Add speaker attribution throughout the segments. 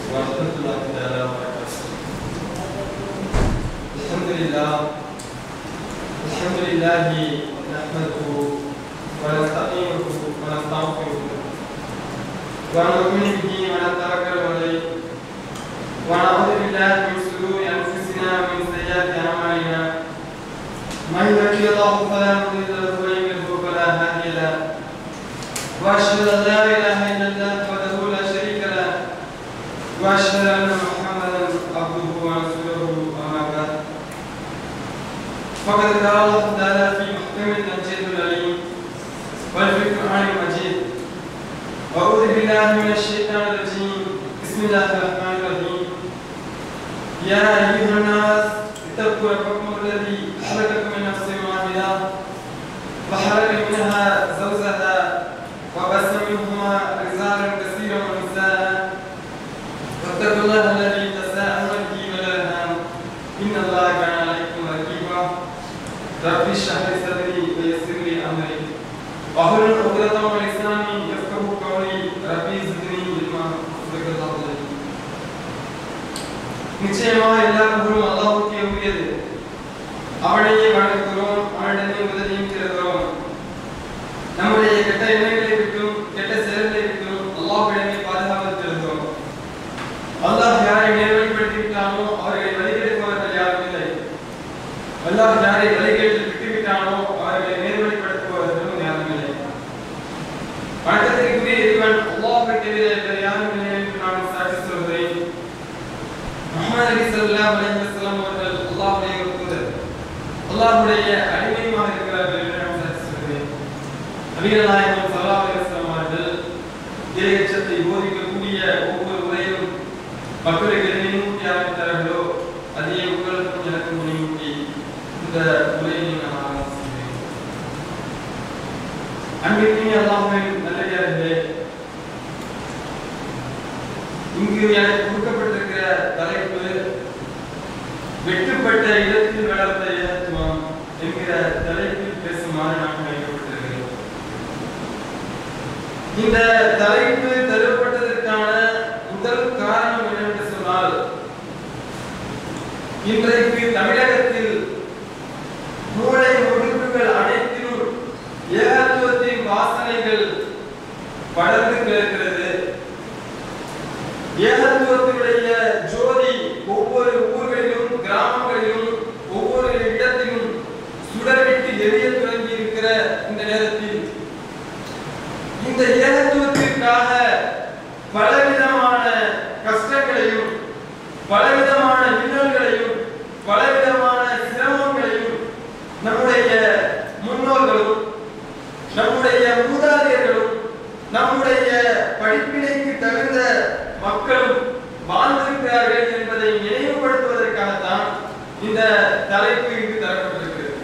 Speaker 1: ورحمة الله تعالى وبركاته. الحمد لله نحمده ونستعينه ونستغفره ونؤمن به ونتوكل عليه ونعوذ بالله من شرور أنفسنا ومن سيئات أعمالنا. من يهده الله فلا مضل له ومن يضلل فلا هادي له. وأشهد أن لا إله إلا الله وحده لا شريك له وأشهد أن محمدا عبده ورسوله أما بعد. فقد قال الله تعالى في محكم التنزيل العليم وفي القرآن المجيد: أعوذ بالله من الشيطان الرجيم. بسم الله الرحمن الرحيم. يا أيها الناس اتقوا ربكم الذي خلقكم من نفس واحدة وخلق منها زوجها وبث منهما رجالا كثيرا ونساء واتقوا الله الذي تساءلون به والأرحام إن الله كان عليكم رقيبا. رب اشرح لي صدري ويسر لي أمري واحلل عقدة من لساني يفقهوا قولي ربي زدني علما. நிச்சயமாக எல்லா புகழும் அல்லாஹ்வுக்கே உரியது. அவனையே வணங்குகிறோம், அவனிடமே உதவியும் தேடுகிறோம். நம்முடைய கெட்ட எண்ணங்களை விட்டும் கெட்ட செயல்களை விட்டும் அல்லாஹ்விடமே பாதுகாப்பு தேடுகிறோம். அல்லாஹ் யாரை நேர்வழிப்படுத்தி விட்டானோ அவர்களை வழிகெடுப்பவர்கள் யாரும் இல்லை. அல்லாஹ் யாரை வழிகேட்டில் விட்டுவிட்டானோ அவர்களை நேர்வழிப்படுத்துபவர்களும் யாரும் இல்லை. வணக்கத்திற்குரிய இறைவன் அல்லாஹ்வை தவிர வேறு யாரும் இல்லை என்று நான் சாட்சி சொல்கிறேன். முஹம்மது நபி ஸல்லல்லாஹு அலைஹி வஸல்லம் அவர்கள் அல்லாஹ்வுடைய தூதர், அல்லாஹ்வுடைய அடிமையாக இருக்கிறார்கள் என்று நான் சாட்சி சொல்கிறேன். நபிகள் நாயகம் ஸல்லல்லாஹு அலைஹி வஸல்லம் அவர்கள் இறையச்சத்தை போதிக்கக்கூடிய ஒவ்வொரு உரையிலும் மக்களுக்கு நினைவூட்டி ஆரம்பித்தார்களோ அதே உங்களுக்கும் எனக்கும் நினைவூட்டி இந்த உரையை நான் ஆரம்பிக்கிறேன். அன்பிற்குரிய அல்லாஹ்வின் நல்லடியார்களே, இங்கு எனக்கு கொடுக்கப்பட்டிருக்கிற தலைப்பு வெட்டுப்பட்ட இடத்தில் வளர்ந்த ஏகத்துவம் என்கிற தலைப்பில் பேசுமாறு நான் அழைக்கப்பட்டிருக்கிறேன். இந்த தலைப்பு தரப்பட்டதற்கான முதல் காரணம் என்னவென்று சொன்னால், இன்றைக்கு தமிழகத்தில் மூளை முடுக்குகள் அனைத்திலும் ஏகத்துவத்தின் வாசனைகள் படர்ந்து கிடக்கிறது. ஏகத்துவத்தினுடைய ஜோதி ஒவ்வொரு ஊர்களிலும் கிராமங்களிலும் ஒவ்வொரு இடத்திலும் சுடர்விட்டு எரிய தொடங்கி இருக்கிற இந்த நேரத்தில் இந்த ஏகத்துவத்திற்காக பலவிதமான கஷ்டங்களையும் பலவிதமான இன்னல்களையும் பலவிதமான சிரமங்களையும் நம்முடைய முன்னோர்களும் நம்முடைய மூதாதையர்களும் நம்முடைய படிப்பினைக்கு தகுந்த மக்களும் வாழ்ந்திருக்கிறார்கள் என்பதை நினைவுபடுத்துவதற்காகத்தான் இந்த தலைப்பு இங்கு தரப்பட்டிருக்கிறது.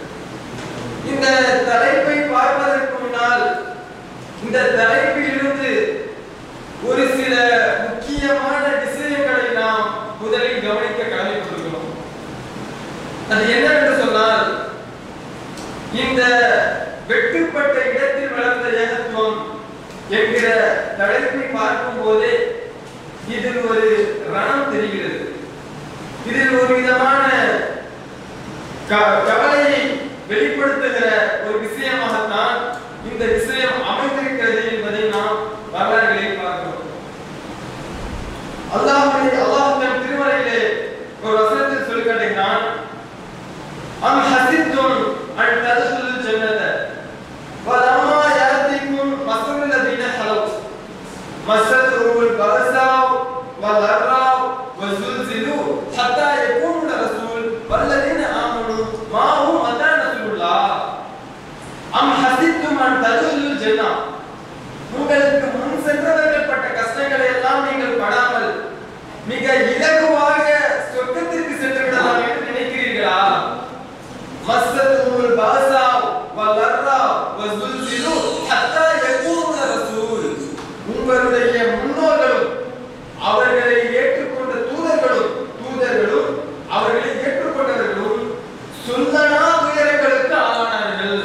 Speaker 1: இந்த தலைப்பை பார்ப்பதற்கு முன்னால் இந்த தலைப்பில் இருந்து ஒரு சில முக்கியமான விஷயங்களை நாம் முதலில் கவனிக்க கடமைப்பட்டிருக்கிறோம். அது என்னவென்று சொன்னால், இந்த வெட்டுப்பட்ட இடத்தில் வளர்ந்த ஏகத்துவம் என்கிற தலைப்பை பார்க்கும் போதே இதில் ஒரு ரணம் தெரிகிறது. இதில் ஒரு விதமான கவலையை வெளிப்படுத்துகிற ஒரு விஷயமாகத்தான் இந்த விஷயம் அமைந்திருக்கிறது என்பதை நாம் வரலாறுகளை பார்க்கிறோம். அல்லாஹ் தன் திருமறையிலே ஒரு வசனத்தில் சொல்லி காட்டுகிறான்: அம் ஹஸித்தும் அன் ததுல் ஜன்னத வலம்மா யாத்திக்கும் மஸலுல் லதீன ஹலவ் மஸத்துல் பஸாவ் வலராவ் வஸுல்சிலு ஹத்தா யகூன ரசூல் வல்லதீன ஆமனு மாஹும் மதா நஸுல்லாஹ் அம் ஹஸித்தும் அன் ததுல் ஜன்னா. உங்களுக்கு முன் சென்றவர்கள் பட்ட கஷ்டங்களை எல்லாம் நீங்கள் படாமல் மிக இலகுவாக சொர்க்கத்திற்கு சென்று விடலாம் என்று நினைக்கிறீர்களா? மஸத்துல் பஸாவ் வலராவ் வஸுல்சிலு ஹத்தா யகூன ரசூல். உங்களுடைய முன்னோர்களும் அவர்களை ஏற்றுக்கொண்ட தூதர்களும் அவர்களை ஏற்றுக்கொண்டவர்களும் சுந்தனா துயரங்களுக்கு ஆளானார்கள்,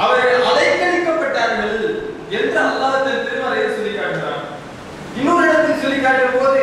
Speaker 1: அவர்கள் அலைக்கழிக்கப்பட்டார்கள் என்று அல்லாஹ் தன் திருமறையில் சொல்லி காட்டுகிறான். இன்னொரு இடத்தில் சொல்லி காட்டும் போது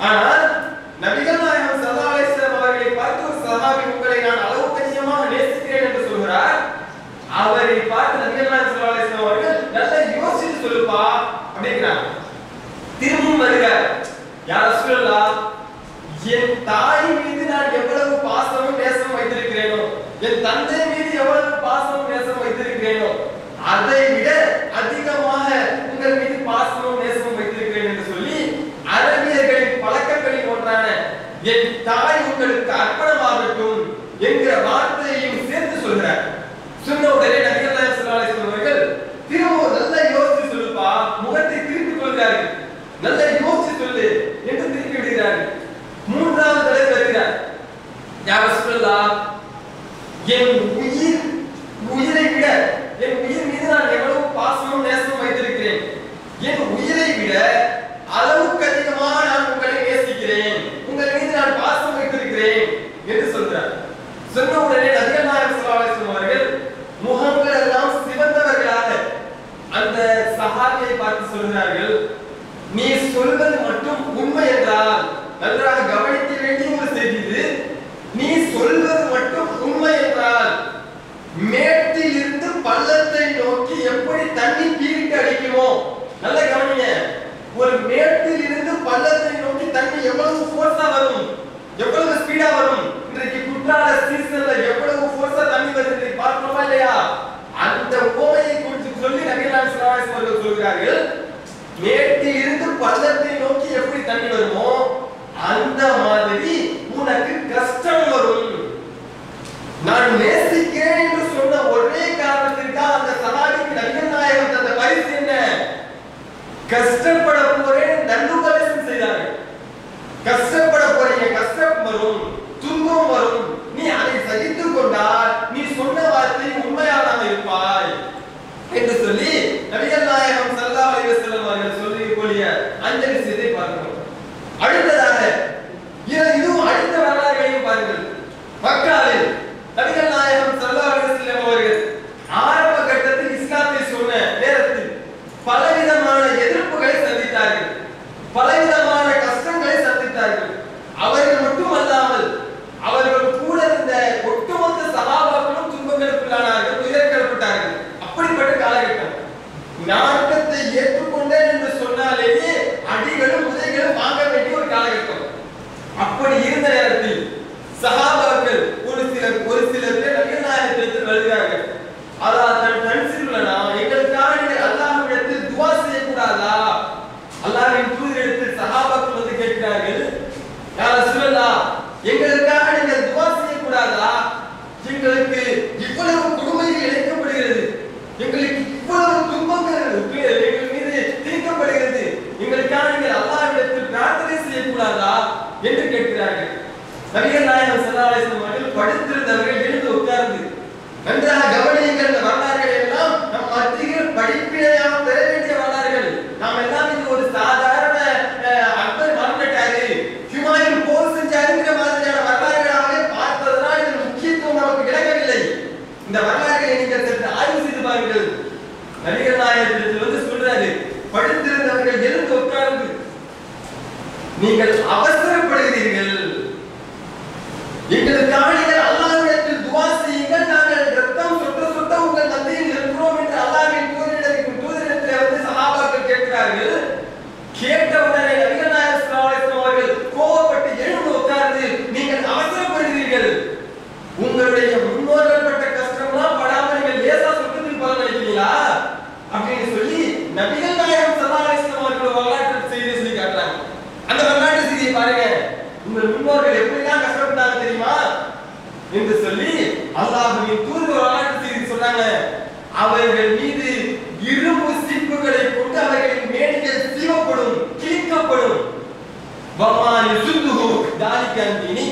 Speaker 1: ஆனால் நபிகள் நாயகம் ஸல்லல்லாஹு அலைஹி வஸல்லம் அவர்களை பார்த்து ஒரு சஹாபி உங்களை நான் அளவுக்கு அதிகமாக நேசிக்கிறேன் என்று சொல்கிறார். அவரை பார்த்து நபிகள் நாயகம் ஸல்லல்லாஹு அலைஹி வஸல்லம் அவர்கள் நல்லா யோசிச்சு சொல்லுப்பா அப்படிங்கிறாங்க. திரும்பவும் வருகிறார். யா ரசூலல்லாஹ், என் தாய் மீது நான் எவ்வளவு பாசமும் நேசமும் வைத்திருக்கிறேனோ, என் தந்தை மீது எவ்வளவு பாசமும் நேசமும் வைத்திருக்கிறேனோ, அதை விட அதிகமாக உங்கள் மீது பாசமும் நேசமும் வைத்திருக்கிறேன் என்று சொல்லி அரபியர்களின் பழக்கங்களில் ஒன்றான என் தாய் உங்களுக்கு அர்ப்பணமாகட்டும் என்கிற வார்த்தையையும் சேர்த்து சொல்கிறார். சொன்ன உடனே நபிகள் நாயகம் ஸல்லல்லாஹு அலைஹி வஸல்லம் அவர்கள் திரும்ப நல்லா யோசித்து சொல்லுப்பா, முகத்தை திருப்பிக் கொள்கிறார்கள். நல்லா யோசித்து சொல்லு என்று திருப்பி விடுகிறார்கள். மூன்றாவது தடவை வருகிறார். யா ரசூலல்லாஹ், என் உயிரை விட என் உயிர் மீது நான் எவ்வளவு பாசமும் நேசமும் வைத்திருக்கிறேன், என் உயிரை விட அளவுக்கு அதிகமாக நான் உங்களை நேசிக்கிறேன், உங்கள் மீது நான் பாசம் வைத்திருக்கிறேன் என்று சொல்கிறார். சொன்ன உடனே நபிகள் நாயகம் ஸல்லல்லாஹு அலைஹி வஸல்லம் அவர்கள் முகங்கள் எல்லாம் சிவந்தவர்களாக அந்த சஹாபியை பார்த்து சொல்கிறார்கள், நீ சொல்வது மட்டும் உண்மை என்றால், நன்றாக கவனிக்க வேண்டிய ஒரு செய்தி இது, நீ சொல்வது மட்டும் உண்மை என்றால் மேட்டில் இருந்து பள்ளத்தை நோக்கி எப்படி தண்ணி பீரிட்டு அடிக்குமோ, நல்ல கவனிங்க, ஒரு மேட்டில் இருந்து பள்ளத்தை நோக்கி தண்ணி எவ்வளவு ஃபோர்ஸா வரும், எவ்வளவு ஸ்பீடா வரும், இன்றைக்கு குற்றால சீசன்ல எவ்வளவு ஃபோர்ஸா தண்ணி வருது பார்க்கணுமா இல்லையா, அந்த உவமையை குறித்து சொல்லி நபிகள் நாயகம் ஸல்லல்லாஹு அலைஹி வஸல்லம் சொல்கிறார்கள், மேட்டில் இருந்து பள்ளத்தை நோக்கி எப்படி தண்ணி வருமோ அந்த மாதிரி உனக்கு கஷ்டம் வரும். நான் நேசிக்கிறேன் என்று சொன்ன ஒரே காரணத்திற்காக அந்த சஹாபிக்கு நபிகள் நாயகம் தந்த பரிசு என்ன? கஷ்டப்பட போறேன் தண்டுபரிசம் செய்தார்கள். கஷ்டப்பட போறீங்க, கஷ்டம் வரும், துன்பம் வரும், நீ அதை சகித்துக் கொண்டால் நீ சொன்ன வார்த்தை உண்மையானதாக இருப்பாய் என்று சொல்லி நபிகள் நாயகம் ஸல்லல்லாஹு அலைஹி வஸல்லம் அவர்கள் சொல்லிய அந்த விஷயத்தை பார்க்கிறோம். அடுத்ததாக இதுவும் அடுத்த வரலாறுகளையும் பாருங்கள். மக்காவில் நபிகள் நாயகம் ஸல்லல்லாஹு அலைஹி வஸல்லம் அவர்கள் ஆரம்ப கட்டத்தில் இஸ்லாத்தை சொன்ன நேரத்தில் பலவிதமான எதிர்ப்புகளை சந்தித்தார்கள், பலவிதமான கஷ்டங்களை சந்தித்தார்கள். அவர்கள் மட்டுமல்லாமல் அவர்கள் கூட இருந்த ஒட்டுமொத்த சஹாபாக்களும் துன்பங்களுக்குள்ளானார்கள், துயரப்பட்டார்கள். அப்படிப்பட்ட காலகட்டம். நாட்டத்தை ஏற்றுக்கொண்டேன் என்று சொன்னாலேயே அடிகளும் உதைகளும் வாங்க வேண்டிய ஒரு காலகட்டம். அப்படி இருந்த நேரத்தில் சஹாபாக்கள் ஒரு சிலர் பேர் நபிகள் நாயகத்திற்கு வருகிறார்கள். அல்லாஹ் தன்சிலுலனா, எங்களுக்காக நீங்கள் அல்லாஹ்விடத்தில் துஆ செய்யக்கூடாதா? அல்லாஹ்வின் தூதரிடத்தில் சஹாபாக்கள் வந்து கேட்கிறார்கள், யா ரசூலல்லாஹ், எங்களுக்காக நீங்கள் துஆ செய்யக்கூடாதா? எங்களுக்கு இவ்வளவு கொடுமைகள் இழைக்கப்படுகிறது, எங்களுக்கு இவ்வளவு துன்பங்கள் எங்கள் மீது தீர்க்கப்படுகிறது, எங்களுக்காக நீங்கள் அல்லாஹ்விடத்தில் பிரார்த்தனை செய்யக்கூடாதா என்று கேட்கிறார்கள். நபிகள் நாயகம் ஸல்லல்லாஹு அலைஹி வஸல்லம் அவர்கள் படுத்திருந்தவர்கள் எழுந்து உட்கார்ந்து நன்றாக கவனியுங்கள். இந்த வரலாறுகள் எல்லாம் நம் மத்தியில் படிப்பினையாக பெற வேண்டிய வரலாறுகள். நாம் எல்லாம் இது ஒரு சாதாரண அக்பர் மறந்துட்டாரு, ஹுமாயூன் போர் செஞ்சாருங்கிற மாதிரியான வரலாறுகளாகவே பார்ப்பதனால் இதன் முக்கியத்துவம் நமக்கு விளங்கவில்லை. இந்த வரலாறுகளை நீங்கள் சற்று ஆய்வு செய்து பாருங்கள். நபிகள் நாயகத்தில் வந்து சொல்றாரு, படுத்திருந்தவர்கள் எழுந்து உட்கார்ந்து, நீங்கள் அவசரப்படுகிறீர்கள், எங்களுக்காக நீங்கள் அல்லாஹ்விடத்தில் துஆ செய்யுங்கள், நாங்கள் ரத்தம் சொட்ட சொட்ட உங்கள் மத்தியில் இருக்கிறோம் என்று அல்லாஹ்வின் தூதரிடத்தில் வந்து சஹாபாக்கள் கேட்கிறார்கள். கேட்ட உடனே நபிகள் நாயகம் ஸல்லல்லாஹு அலைஹி வஸல்லம் அவர்கள் கோபப்பட்டு எழுந்து உட்கார்ந்து, நீங்கள் அவசரப்படுகிறீர்கள், உங்களுடைய முன்னோர்கள் பட்ட கஷ்டம்லாம் படாம நீங்கள் லேசா சொர்க்கத்தில் பலன் அளிக்கிறீங்களா அப்படின்னு சொல்லி நபிகள் நாயகம் ஸல்லல்லாஹு அலைஹி வஸல்லம் அவர்கள் வரலாற்று செய்தியை சொல்லி காட்டுறாங்க. அந்த வரலாற்று செய்தியை பாருங்க, உங்கள் முன்னோர்கள் எப்படிலாம் கஷ்டப்பட்டாங்க தெரியுமா என்று சொல்லி அல்லாஹ்வின் தூதர் வரலாற்று செய்தி சொன்னாங்க. அவர்கள் மீது இரும்பு சீப்புகளை கொண்டு அவர்களின் மேனிகள் சீவப்படும், கிழிக்கப்படும். வமா யுசுதுஹு தாலிக அன்தீனி,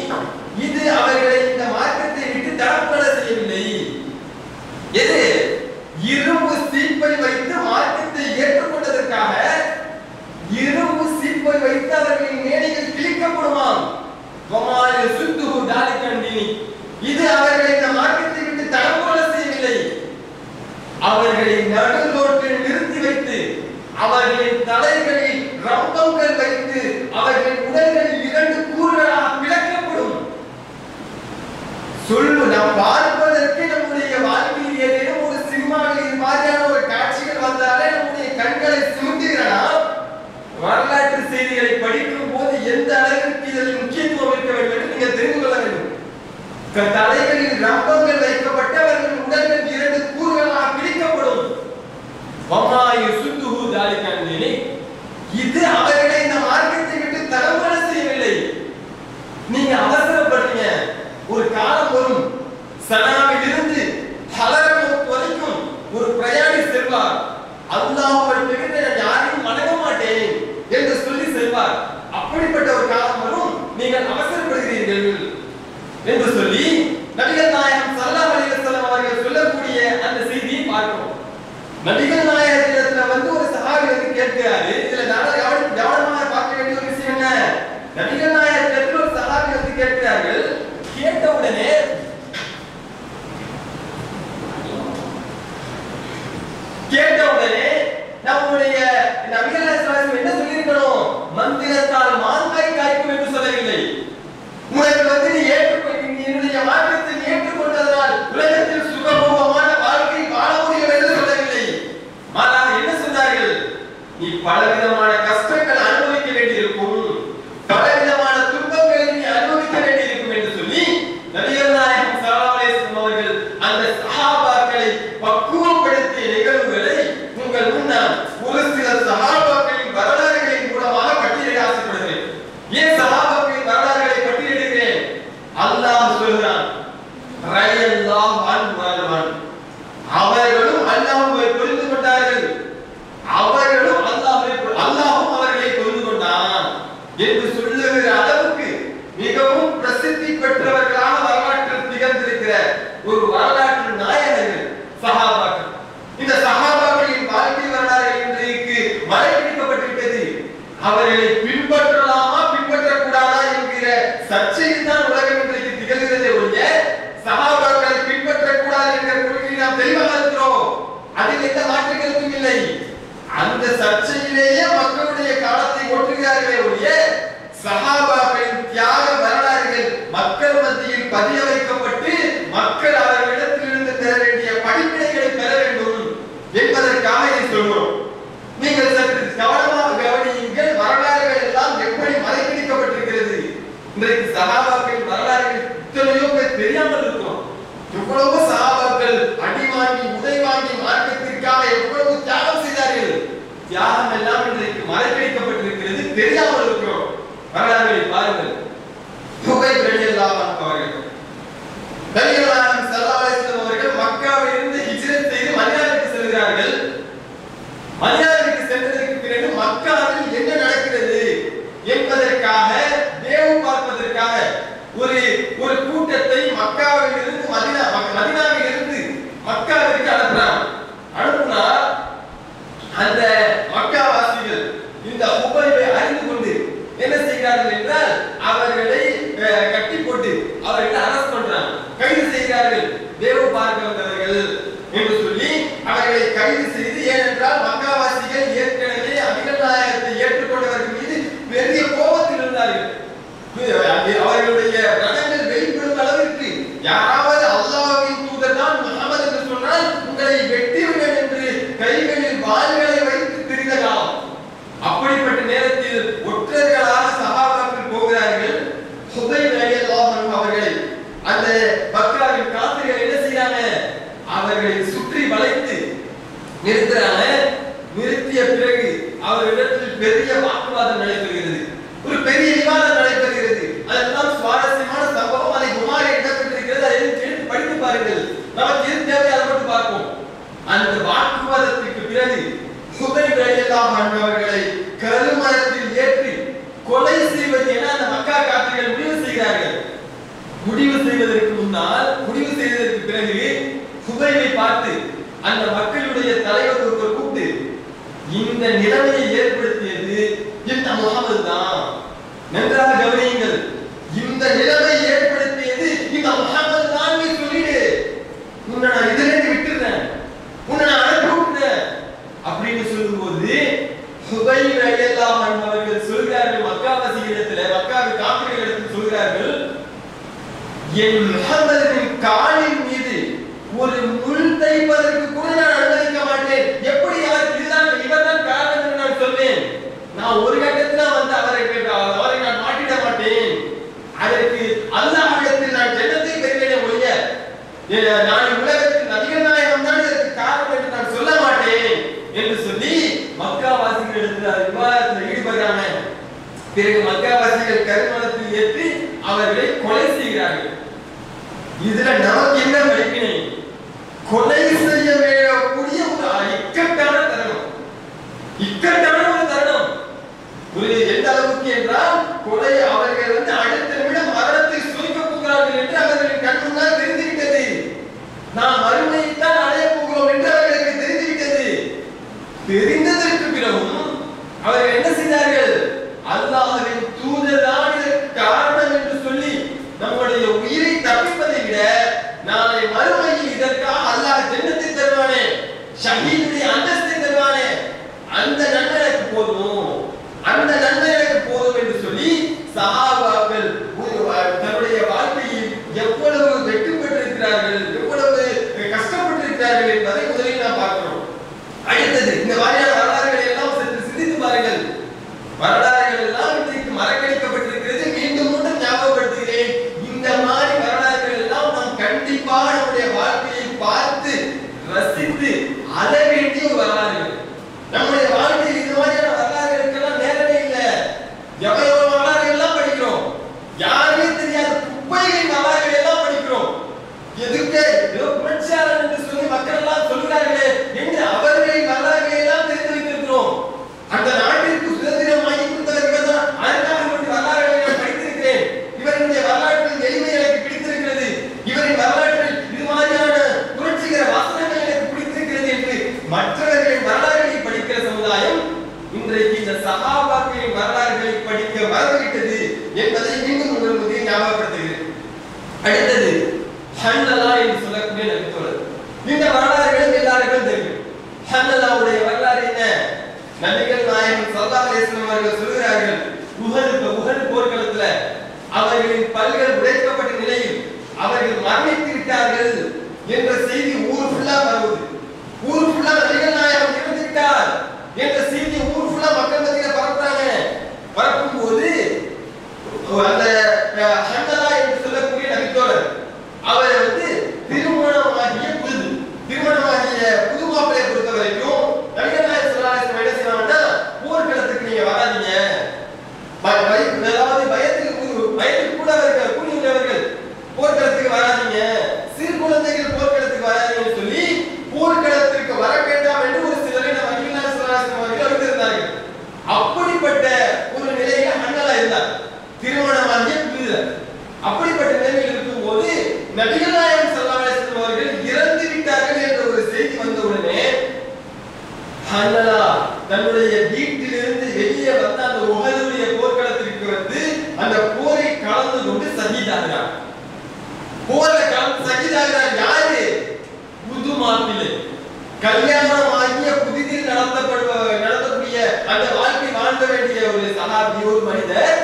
Speaker 1: இது அவர்களை இந்த மார்க்கத்தை விட்டு தடப்பட செய்யவில்லை. எது? இரும்பு சீப்பை வைத்து மார்க்கத்தை ஏற்றுக்கொண்டதற்காக இரும்பு சீப்பை வைத்து அவர்களின் மேனிகள் கிழிக்கப்படுமாம். வமா யுசுதுஹு தாலிக அன்தீனி, இது அவர்களை இந்த மார்க்கத்தை விட்டு தடப்பட செய்யவில்லை. அவர்களை நடுரோட்டில் நிறுத்தி வைத்து அவர்களின் தலைகளில்
Speaker 2: ரம்பங்கள் வைத்து அவர்களின் உடல்களில் 2 கூறுகளாக பிளக்கப்படும். நாம் பார்ப்பதற்கு நம்முடைய வாழ்க்கையில் ஏதேனும் ஒரு சினிமாவில் இது மாதிரியான ஒரு காட்சிகள் வந்தாலே நம்முடைய கண்களை சிமிட்டுகிறனா, வரலாற்று செய்திகளை படிக்கும் போது எந்த அளவிற்கு இதில் முக்கியத்துவம் இருக்க வேண்டும் என்று நீங்கள் தெரிந்து கொள்ள வேண்டும். தலைகளில் ரம்பங்கள் வைக்கப்பட்டு அவர்கள் உடல்கள் 2 கூறுகளாக பிரிக்கப்படும். இது அவர்களை இந்த மார்க்கத்தை விட்டு தடம்பட செய்யவில்லை. நீங்க அவசரப்படுறீங்க. ஒரு காலம் வரும், சனாவில் இருந்து ஹலரமௌத் வரைக்கும் ஒரு பிரயாணி செல்வார். அல்லாஹ்வை தவிர நான் யாரையும் வணங்க மாட்டேன் என்று சொல்லி செல்வார். அப்படிப்பட்ட ஒரு காலம் வரும், நீங்கள் அவசரப்படுகிறீர்கள் என்று சொல்லி நபிகள் நாயகம் ஸல்லல்லாஹு அலைஹி வஸல்லம் அவர்கள் சொல்லக்கூடிய அந்த செய்தியை பார்க்கிறோம். நபிகள் நாயகத்திடத்துல ஒரு சஹாபி கேட்கிறாரு. இதுல கவனமாக பார்க்க வேண்டிய ஒரு விஷயம் என்ன, நபிகள் நாயகத்திடத்துல ஒரு சஹாபி கேட்கிறார்கள். கேட்ட உடனே நம்முடைய நபிகள் நாயகம் என்ன சொல்லியிருக்கணும், மந்திரத்தால் மாங்காய் காய்க்கும் என்று சொல்லவில்லை. உனக்கு நீ என்னுடைய மார்க்கத்தை ஏற்றுக்கொண்டதனால் உலகத்தில் சுகபோகமான வாழ்க்கை வாழ முடியும் என்று சொல்லவில்லை. ஆனால் என்ன சொன்னார்கள், நீ பலவிதமான கஷ்டங்கள் அனுபவிக்க வேண்டியிருக்கும், பலவிதமான துன்பங்களை நீ அனுபவிக்க வேண்டியிருக்கும் என்று சொல்லி நபிகள் நாயகம் ஸல்லல்லாஹு அலைஹி வஸல்லம் அவர்கள் அந்த சஹாபாக்களை பக்குவப்படுத்திய நிகழ்வுகளை உங்கள் முன்னால் ஒரு சில சஹாபாக்களின் வரலாறுகளின் மூலமாக பட்டியலிட ஆசைப்படுகிறேன். ஏன் சஹாபாக்களின் வரலாறுகளை பட்டியலிடுகிறேன்? அல்லாஹ் சொல்கிறான், ரலியல்லாஹு அன்ஹு, அவர்களும் அல்லாஹ்வை புரிந்து கொண்டார்கள், அவர்களும் அல்லாஹ்வும் அவர்களை புரிந்து கொண்டான் என்று சொல்லுகிற அளவுக்கு மிகவும் பிரசித்தி பெற்றவர்களாக வரலாற்றில் திகழ்ந்திருக்கிற ஒரு வரலாற்று நாயகர்கள் சஹாபாக்கள். இந்த சஹாபாக்களின் வாழ்க்கை வரலாறு இன்றைக்கு மறைப்பிடிக்கப்பட்டிருக்கிறது. அவர்களை பின்பற்றலாமா பின்பற்றக்கூடாதா என்கிற சர்ச்சையில் தான் உலகம் இன்றைக்கு திகழ்கிறதே ஒழிய சஹாபாக்களை பின்பற்றக்கூடாது என்கிற கொள்கையை நாம் தெளிவாக இருக்கிறோம். அதில் எந்த மாற்று கருத்தும் இல்லை. அந்த சர்ச்சையிலேயே மக்களுடைய காலத்தை ஓட்டுகிறார்களே ஒழிய சஹாபாக்களின் தியாக வரலாறுகள் மக்கள் மத்தியில் பதிய வைக்கப்பட்டு மக்கள் அவர்களிடத்திலிருந்து பெற வேண்டிய படிப்பினைகளை பெற வேண்டும் என்பதற்காக இதை சொல்கிறோம். நீங்கள் சற்று கவனமாக கவனியுங்கள், வரலாறுகள் எல்லாம் எப்படி மறைப்பிடிக்கப்பட்டிருக்கிறது. இன்றைக்கு சஹாபாக்களின் வரலாறுகள் இத்தனையோ பேர் தெரியாமல் இருக்கிறோம். எவ்வளவு சஹாபாக்கள் அடி வாங்கி உதை வாங்கி மார்க்கத்திற்காக எவ்வளவு தியாகம் செய்தார்கள். தியாகம் எல்லாம் இன்றைக்கு மறைப்பிடிக்கப்பட்டிருக்கிறது, தெரியாமல் இருக்கிறோம். வரலாறுகளை பாருங்கள். ஹுபைப் ரலியல்லாஹு அன்ஹு அவர்கள் நபிகள் நாயகம் ஸல்லல்லாஹு அலைஹி வஸல்லம் அவர்கள் மக்காவில் இருந்து ஹிஜ்ரத் செய்து மதீனாவுக்கு செல்கிறார்கள். மதீனாவுக்கு சென்றதற்கு பிறகு மக்காவில் என்ன நடக்கிறது என்பதற்காக தேவு பார்ப்பதற்காக ஒரு கூட்டத்தை மக்காவில் இருந்து மதீனாவில் இருந்து மக்காவிற்கு அனுப்புனா அந்த மக்காவாசிகள் இந்த ஹுபைபை அறிந்து கொண்டு என்ன செய்கிறார்கள் என்றால் அவர்களை கட்டி போட்டு அவர்களை அரெஸ்ட் பண்றாங்க, கைது செய்கிறார்கள். தேவு பார்க்க வந்தவர்கள் என்று சொல்லி அவர்களை கைது செய்து, ஏனென்றால் மக்காவாசிகள் ஏற்கனவே நபிகள் நாயகத்தை ஏற்றுக்கொண்டவர்கள் மீது பெரிய கோபத்தில் இருந்தார்கள். அவர்களுடைய ரணங்கள் வெளிப்படும் அளவிற்கு யாராவது அல்லாஹ்வின் தூதர் தான் முஹம்மது என்று சொன்னால் உங்களை வெட்டிவிடுவேன் என்று கைகளில் வாள்களை வைத்து திரிந்த காலம். அப்படிப்பட்ட நேரத்தில் ஒற்றர்களாக சஹாபாக்கள் போகிறார்கள். ஹுபைப் ரலியல்லாஹு அன்ஹு அவர்களை அந்த மக்காவின் காஃபிர்கள் என்ன செய்றாங்க, அவர்களை சுற்றி வளைத்து நிறுத்துறாங்க. நிறுத்திய பிறகு அவர்களிடத்தில் பெரிய வாக்குவாதம் நடைபெறுகிறது, ஒரு பெரிய விவாதம் நடைபெறுகிறது. அதெல்லாம் சுவாரஸ்யமான சம்பவம். அதை புகாரில் இடம்பெற்றிருக்கிறது. அதை எடுத்து படித்து பாருங்கள். நமக்கு எது தேவை அதை மட்டும் பார்ப்போம். அந்த வாக்குவாதத்திற்கு பிறகு ஹுபைப் ரலியல்லாஹு அன்ஹு அவர்களை கருமரத்தில் ஏற்றி கொலை செய்வது என அந்த மக்கா காஃபிர்கள் முடிவு செய்கிறார்கள். முடிவு செய்வதற்கு பிறகு ஹுபைபை பார்த்து அந்த மக்களுடைய தலைவர் ஒருவர் கூப்பிட்டு, இந்த நிலைமையை ஏற்படுத்தியது இந்த முஹம்மது தான், நன்றாக கவனியுங்கள், இந்த நிலைமை ஏற்படுத்தியது இந்த முஹம்மது தான் நீ சொல்லிடு, உன்னை நான் இதிலிருந்து விட்டுறேன், உன்னை நான் அனுப்பி விட்டுறேன் அப்படின்னு சொல்லும்போது ஹுதைப் ரலியல்லாஹு அன்ஹு அவர்கள் சொல்கிறார்கள் மக்காவாசிகளிடத்திலே, மக்காவின் காஃபிர்களிடத்தில் சொல்கிறார்கள், என் முஹம்மதின் காலின் மீது ஒரு முள் தைப்பதற்கு கூட நான் அனுமதிக்க மாட்டேன். எப்படி இவர்தான் காரணம் என்று நான் சொல்வேன். நான் ஒரு கட்டத்துல வந்து அவரை நான் மாட்டிட மாட்டேன். அதற்கு அல்லாஹ்விடத்தில் நான் ஜன்னத்தை பெறுவேனே ஒழிய நான் உலகத்தில் நபிகள் நாயகம் தான் இதற்கு காரணம் என்று நான் சொல்ல மாட்டேன் என்று சொல்லி மக்காவாசிகளிடத்தில் விவாதத்தில் ஈடுபடுறாங்க. பிறகு மக்காவாசிகள் கருமணத்தில் ஏற்றி அவர்களை கொலை செய்கிறார்கள். இதுல நமக்கு என்ன படிப்பினை? கொலை செய்ய வேண்டிய ஒரு இக்கட்டான தருணம், இக்கட்டான ஒரு தருணம். எந்த அளவுக்கு என்றால் கொலை அவர்கள் வந்து அடுத்த நிமிடம் மரணத்தை சுருக்க போகிறார்கள் என்று அவர்களின் கண் முன்னால் தெரிந்துவிட்டது. நாம் மறுமையைத்தான் அடைய போகிறோம் என்று அவர்களுக்கு தெரிந்துவிட்டது. தெரிந்ததற்கு பிறகும் அவர்கள் என்ன செய்தார்கள்? அல்லாஹ்வின் தூதர்தான் இதற்கு காரணம் என்று சொல்லி நம்முடைய உயிரை தப்பிப்பதை விட நாளை மறுமையில் இதற்காக அல்லாஹ் ஜன்னத்தை தருவானே, ஷஹீதுடைய அந்தஸ்தை தருவானே, அந்த நன்மை எனக்கு போதும், அந்த நன்மை எனக்கு போதும் என்று சொல்லி சஹாபாக்கள் தன்னுடைய வாழ்க்கையில் எவ்வளவு வெற்றி பெற்றிருக்கிறார்கள், எவ்வளவு கஷ்டப்பட்டிருக்கிறார்கள் என்பதை முதலில் நாம் பார்க்கிறோம். அடுத்தது இந்த மாதிரியான வரலாறுகளை எல்லாம் சற்று சிந்தித்து பாருங்கள். வரலாறுகள் எல்லாம் இன்றைக்கு மறக்கடிக்கப்பட்டிருக்கிறது. மீண்டும் மீண்டும் ஞாபகப்படுத்துகிறேன், இந்த மாதிரி வரலாறுகள் எல்லாம் நாம் கண்டிப்பாக நம்முடைய வாழ்க்கையை பார்த்து ரசித்து அழ வேண்டிய ஒரு வரலாறுகள். நம்முடைய வாழ்க்கையில் இது மாதிரியான வரலாறுகளுக்கெல்லாம் நேரமே இல்லை. எவ்வளவு வரலாறுகள் எல்லாம் படிக்கிறோம், யாருமே தெரியாத குப்பைகளின் வரலாறுகள் எல்லாம் படிக்கிறோம். எதுக்கு புரட்சியாளர் என்று சொல்லி மக்கள் எல்லாம் சொல்கிறார்களே என்று அவர்களின் வரலாறுகளை எல்லாம் தெரிந்து வைத்திருக்கிறோம். அந்த நாட்டிற்கு சுதந்திரம் வாங்கி கொடுத்தவர் இவர்தான், அதற்காக இவருடைய வரலாறுகளை நான் படித்திருக்கிறேன். இவருடைய வரலாற்றில் எளிமை எனக்கு பிடித்திருக்கிறது, இவரின் வரலாற்றில் இது மாதிரியான புரட்சிகர வாசகங்கள் எனக்கு பிடித்திருக்கிறது என்று மற்றவர்களின் வரலாறுகளை படிக்கிற சமுதாயம் இன்றைக்கு இந்த சஹாபாக்களின் வரலாறுகளை படிக்க மறந்துவிட்டது என்பதை மீண்டும் உங்கள் முன்னே ஞாபகப்படுத்துகிறேன். அடுத்தது ஹன்னலா என்று சொல்லக்கூடிய நபித்தோழர். இந்த வரலாறுகளும் எல்லாருக்கும் தெரியும். ஹன்னலாவுடைய வரலாறு என்ன? நபிகள் நாயகம் ஸல்லல்லாஹு அலைஹி வஸல்லம் அவர்கள் சொல்கிறார்கள், உஹது போர்க்களத்துல அவர்களின் பல்கள் உடைக்கப்பட்ட நிலையில் அவர்கள் மரணித்து விட்டார்கள் என்ற செய்தி ஊர் ஃபுல்லா பரவுது. ஊர் ஃபுல்லா நபிகள் நாயகம் இறந்து விட்டார் என்ற செய்தி ஊர் ஃபுல்லா மக்கள் மத்தியில பரப்புறாங்க. பரப்பும் போது அந்த ஹன்னலா என்று சொல்லக்கூடிய நபித்தோழர் அவர் வந்து திருமணமாகிய புது மாப்பிள்ளையை பொறுத்த வரைக்கும் நபிகள் நாயகம் ஸல்லல்லாஹு அலைஹி வஸல்லம் என்ன செய்வாங்கன்னா, போர்க்களத்துக்கு நீங்க வராதீங்க, அதாவது வயதுக்கு கூட கூடியவர்கள் போர்க்களத்துக்கு வராதீங்க, சிறு குழந்தைகள் போர்க்களத்துக்கு வராதீங்கன்னு சொல்லி போர்க்களத்திற்கு வர வேண்டாம் என்று ஒரு சிலரை நபிகள் நாயகம் ஸல்லல்லாஹு அலைஹி வஸல்லம் அவர்கள் அறிவித்திருந்தார்கள். அப்படிப்பட்ட ஒரு நிலையில ஹன்னலா இருந்தார், திருமணமாகிய புதிதர். அப்படிப்பட்ட நிலையில் இருக்கும் போது நபிகள் நாயகம் ஸல்லல்லாஹு அலைஹி வஸல்லம் அவர்கள் இறந்து விட்டார்கள் என்ற ஒரு செய்தி வந்த உடனே ஹன்னலா தன்னுடைய வீட்டிலிருந்து வெளியே வந்து அந்த உஹதுடைய போர்க்களத்திற்கு வந்து அந்த போரை கலந்து கொண்டு ஷஹீதாகிறார். போர்ல கலந்து ஷஹீதாகிறார். யாரு? புது மாப்பிள்ளை, கல்யாணம் ஆகிய புதிதில் நடத்தக்கூடிய அந்த வாழ்க்கை வாழ்ந்த வேண்டிய ஒரு சஹாபி, ஒரு மனிதர்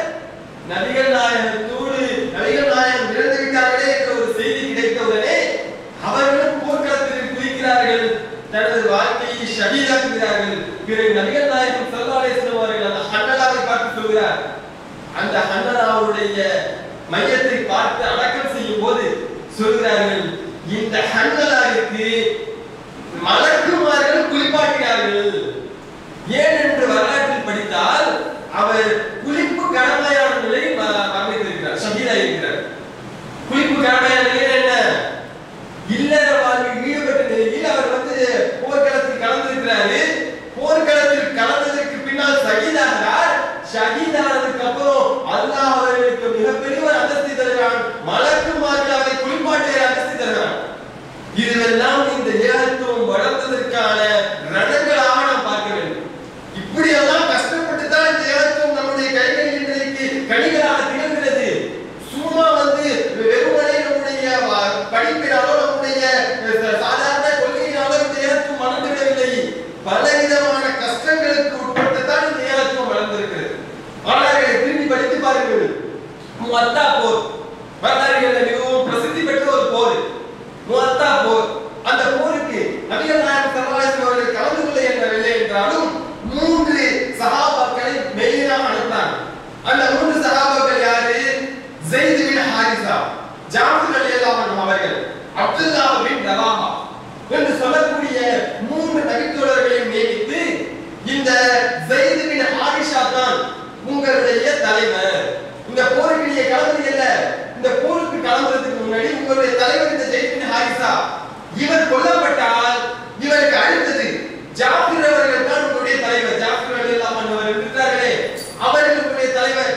Speaker 2: நபிகள் நாயகத்தோடு நபிகள் நாயகம் இறந்து விட்டார்களே என்ற ஒரு செய்தி கிடைத்தவுடனே அவர்களும் போர்க்களத்தில் குதிக்கிறார்கள், தனது வாழ்க்கையை ஷஹீதாக்குகிறார்கள். பிறகு நபிகள் நாயகம் ஸல்லல்லாஹு அலைஹி வஸல்லம் அவர்கள் அந்த ஹன்னலாவை பார்த்து சொல்கிறார், அந்த ஹன்னலாவுடைய மையத்தை பார்த்து அடக்கம் செய்யும் போது சொல்கிறார்கள், இந்த ஹன்னலாவிற்கு மலக்குமார்கள் குளிப்பாட்டினார்கள். ஏன் என்று வரலாற்றில் படித்தால் அவர் குளிப்பு கடமையான நிலையில் மரணித்திருக்கிறார், ஷஹீதாயிருக்கிறார். குளிப்பு கடமையான நிலையில் என்ன? இல்லற வாழ்வில் ஈடுபட்ட நிலையில் அவர் வந்து போர்க்களத்தில் கலந்திருக்கிறாரு. போர்க்களத்தில் கலந்ததற்கு பின்னால் ஷஹீதாகிறார். ஷஹீதானதுக்கு அப்புறம் அல்லாஹ் அவர்களுக்கு மிகப்பெரிய ஒரு அந்தஸ்தை தருகிறான், மலக்குமார்கள் அவரை குளிப்பாட்டுகிற அந்தஸ்தை தருகிறான். இதுவெல்லாம் இந்த ஏகத்துவம் வளர்த்ததற்கான ரணங்களாக நாம் பார்க்க வேண்டும். இப்படி எல்லாம் கஷ்டப்பட்டு தான் இந்த ஏகத்துவம் நம்முடைய கைகளில் இன்றைக்கு கனிகளாக திகழ்கிறது. சும்மா வந்து வெறுமனே நம்முடைய படிப்பினாலோ நம்முடைய சாதாரண கொள்கையினாலோ இந்த ஏகத்துவம் வளர்ந்துவிடவில்லை. பலவிதமான கஷ்டங்களுக்கு உட்பட்டுத்தான் ஜாஃபர் ரலியல்லாஹு அன்ஹு அவர்கள் அப்துல்லாஹ் பின் ரவாஹா என்று சொல்லக்கூடிய 3 நபித்தோழர்களையும் நியமித்து இந்த ஸைத் பின் ஹாரிஷா தான் உங்களுடைய தலைவர், இந்த போருக்கு நீங்க கிளம்புறீங்கல்ல, இந்த போருக்கு கிளம்புறதுக்கு முன்னாடி உங்களுடைய தலைவர் இந்த ஸைத் பின் ஹாரிஷா இவர் கொல்லப்பட்டால் இவருக்கு அடுத்தது ஜாஃபர் அவர்கள் தான் உங்களுடைய தலைவர். ஜாஃபர் ரலியல்லாஹு அன்ஹு அவர்கள் இருக்கிறார்களே அவர்களுடைய தலைவர்,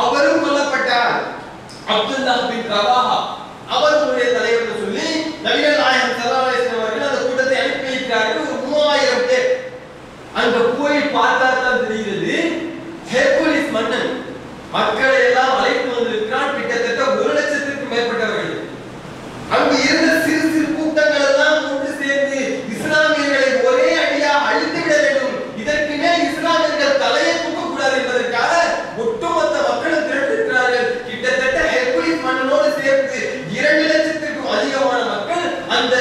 Speaker 2: அவரும் கொல்லப்பட்டார். அப்துல்லாஹ் பின் ரவாஹா அவர்களுடைய தலைவர் சொல்லி நபிகள் நாயகம் ஸல்லல்லாஹு அலைஹி வஸல்லம் அவர்கள் அந்த கூட்டத்தை அனுப்பி வைக்கிறார்கள். ஒரு 3000 பேர். அங்க போய் பார்த்தா தான் தெரிகிறது ஹெர்குலிஸ் மன்னன் மக்களை எல்லாம் அழைத்து வந்திருக்கிறான். கிட்டத்தட்ட 1 லட்சத்திற்கும் மேற்பட்டவர்கள். அங்கு இருந்த சிறு சிறு கூட்டங்கள் எல்லாம் ஒன்று சேர்ந்து இஸ்லாமியர்களை ஒரே அடியா அழித்து விட வேண்டும், இதற்கு மேல் இஸ்லாமியர்கள் தலையை தூக்கக்கூடாது என்பதற்காக ஒட்டுமொத்த மக்களும் திரண்டிருக்கிறார்கள். கிட்டத்தட்ட ஹெர்குலிஸ் மன்னனோடு சேர்ந்து 2 லட்சத்திற்கும் அதிகமான மக்கள் அந்த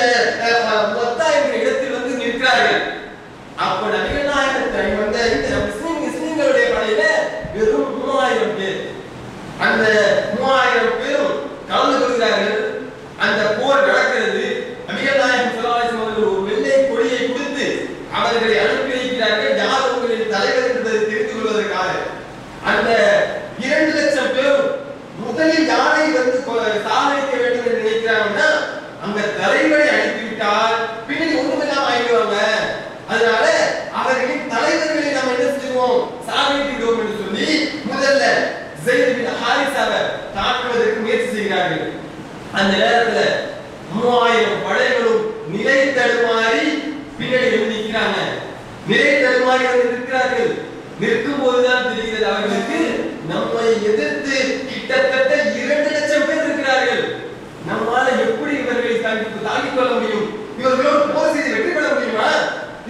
Speaker 2: மொத்தா என்ற இடத்தில் வந்து நிற்கிறார்கள். அப்ப நபிகள் நாயகத்தை வந்த இந்த முஸ்லிம்களுடைய படையில வெறும் 3000 பேர். அந்த 3000 பேரும் கலந்து கொள்கிறார்கள். அந்த போர் நடக்கிறது. நபிகள் நாயகம் ஸல்லல்லாஹு அலைஹி வஸல்லம் ஒரு வெள்ளை கொடியை கொடுத்து அவர்களை அனுப்பி வைக்கிறார்கள். யார் உங்களின் தலைவர் என்பதை தெரிந்து கொள்வதற்காக. அந்த 2 லட்சம் பேரும் முதலில் யாரை வந்து சாகடிக்க வேண்டும் என்று நினைக்கிறாங்கன்னா அங்க தலைவரை அனுப்பிவிட்டால் பின்னாடி ஒண்ணுமில்லாம ஆயிடுவாங்க. அதனால அவர்களின் தலைவர்களை நம்ம என்ன செய்வோம், சாகடிக்கிறோம் என்று சொல்லி முதல்ல ஸைத் பின் ஹாரிஸாவை தாக்குவதற்கு முயற்சி செய்கிறார்கள். அந்த நேரத்துல 3000 படைகளும் நிலை தடுமாறி பின்னாடி வந்து நிற்கிறாங்க. நிலை தடுமாறி வந்து நிற்கிறார்கள். நிற்கும் போதுதான் தெரிகிறது அவர்களுக்கு நம்மை எதிர்த்து கிட்டத்தட்ட 2 லட்சம் பேர் இருக்கிறார்கள். நம்மால எப்படி இவர்களை தாக்கிக் கொள்ள முடியும்? இவர்களோடு போர் செய்து வெற்றி பெற முடியுமா?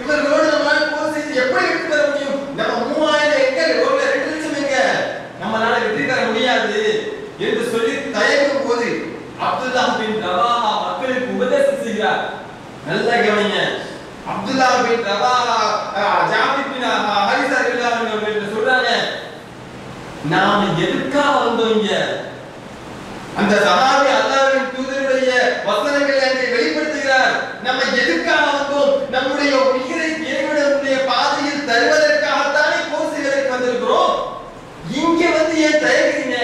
Speaker 2: இவர்களோடு நம்மால போர் செய்து எப்படி வெற்றி பெற முடியும்? நம்ம 3000 எங்க, 2 லட்சம் எங்க, நம்மளால வெற்றி பெற முடியாது என்று சொல்லி தயங்கும் போது அப்துல்லாஹ் பின் ரவாஹா மக்களுக்கு உபதேசம் செய்கிறார். நல்ல கவனிங்க. அப்துல்லாஹ் பின் ரவாஹா ஜாஃபர் பின் ஹாரிஸா ரலியல்லாஹு அன்ஹு அவர்கள் சொல்றாங்க, நாம எதுக்காக வந்தோம் இங்க? அந்த சஹாபி அல்லாஹ்வின் தூதருடைய வசனங்களை அங்கே வெளிப்படுத்துகிறார். நம்ம எதுக்காக வந்தோம்? நம்முடைய உயிரை இறைவனுடைய பாதையில் தருவதற்காகத்தானே போர் செய்வதற்கு வந்திருக்கிறோம். இங்க வந்து ஏன் தயங்குறீங்க?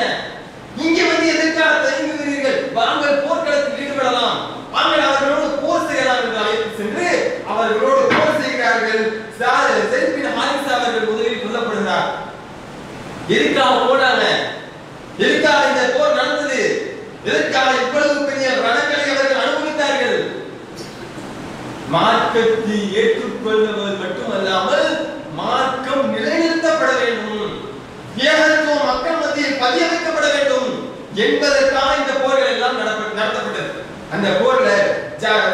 Speaker 2: இங்க வந்து எதற்காக தயங்குகிறீர்கள்? வாங்கள் போர்க்களத்தில் ஈடுபடலாம், வாங்கள் அவர்களோடு போர் செய்யலாம் என்று அழைத்து சென்று அவர்களோடு போர் செய்கிறார்கள். ஸைத் பின் ஹாரிஸா அவர்கள் முதலில் கொல்லப்படுகிறார். எதுக்காக போனாங்க? எதுக்காக இந்த போர் நடந்தது? எதற்காக இவ்வளவு பெரிய ரணங்களை அவர்கள் அனுபவித்தார்கள்? மார்க்கத்தை ஏற்றுக்கொள்வது மட்டுமல்லாமல் மார்க்கம் நிலைநிறுத்தப்பட வேண்டும், ஏகத்துவம் மக்கள் மத்தியில் பதிய வைக்கப்பட வேண்டும் என்பதற்காக இந்த போர்கள் எல்லாம் நடத்தப்பட்டது. அந்த போர்ல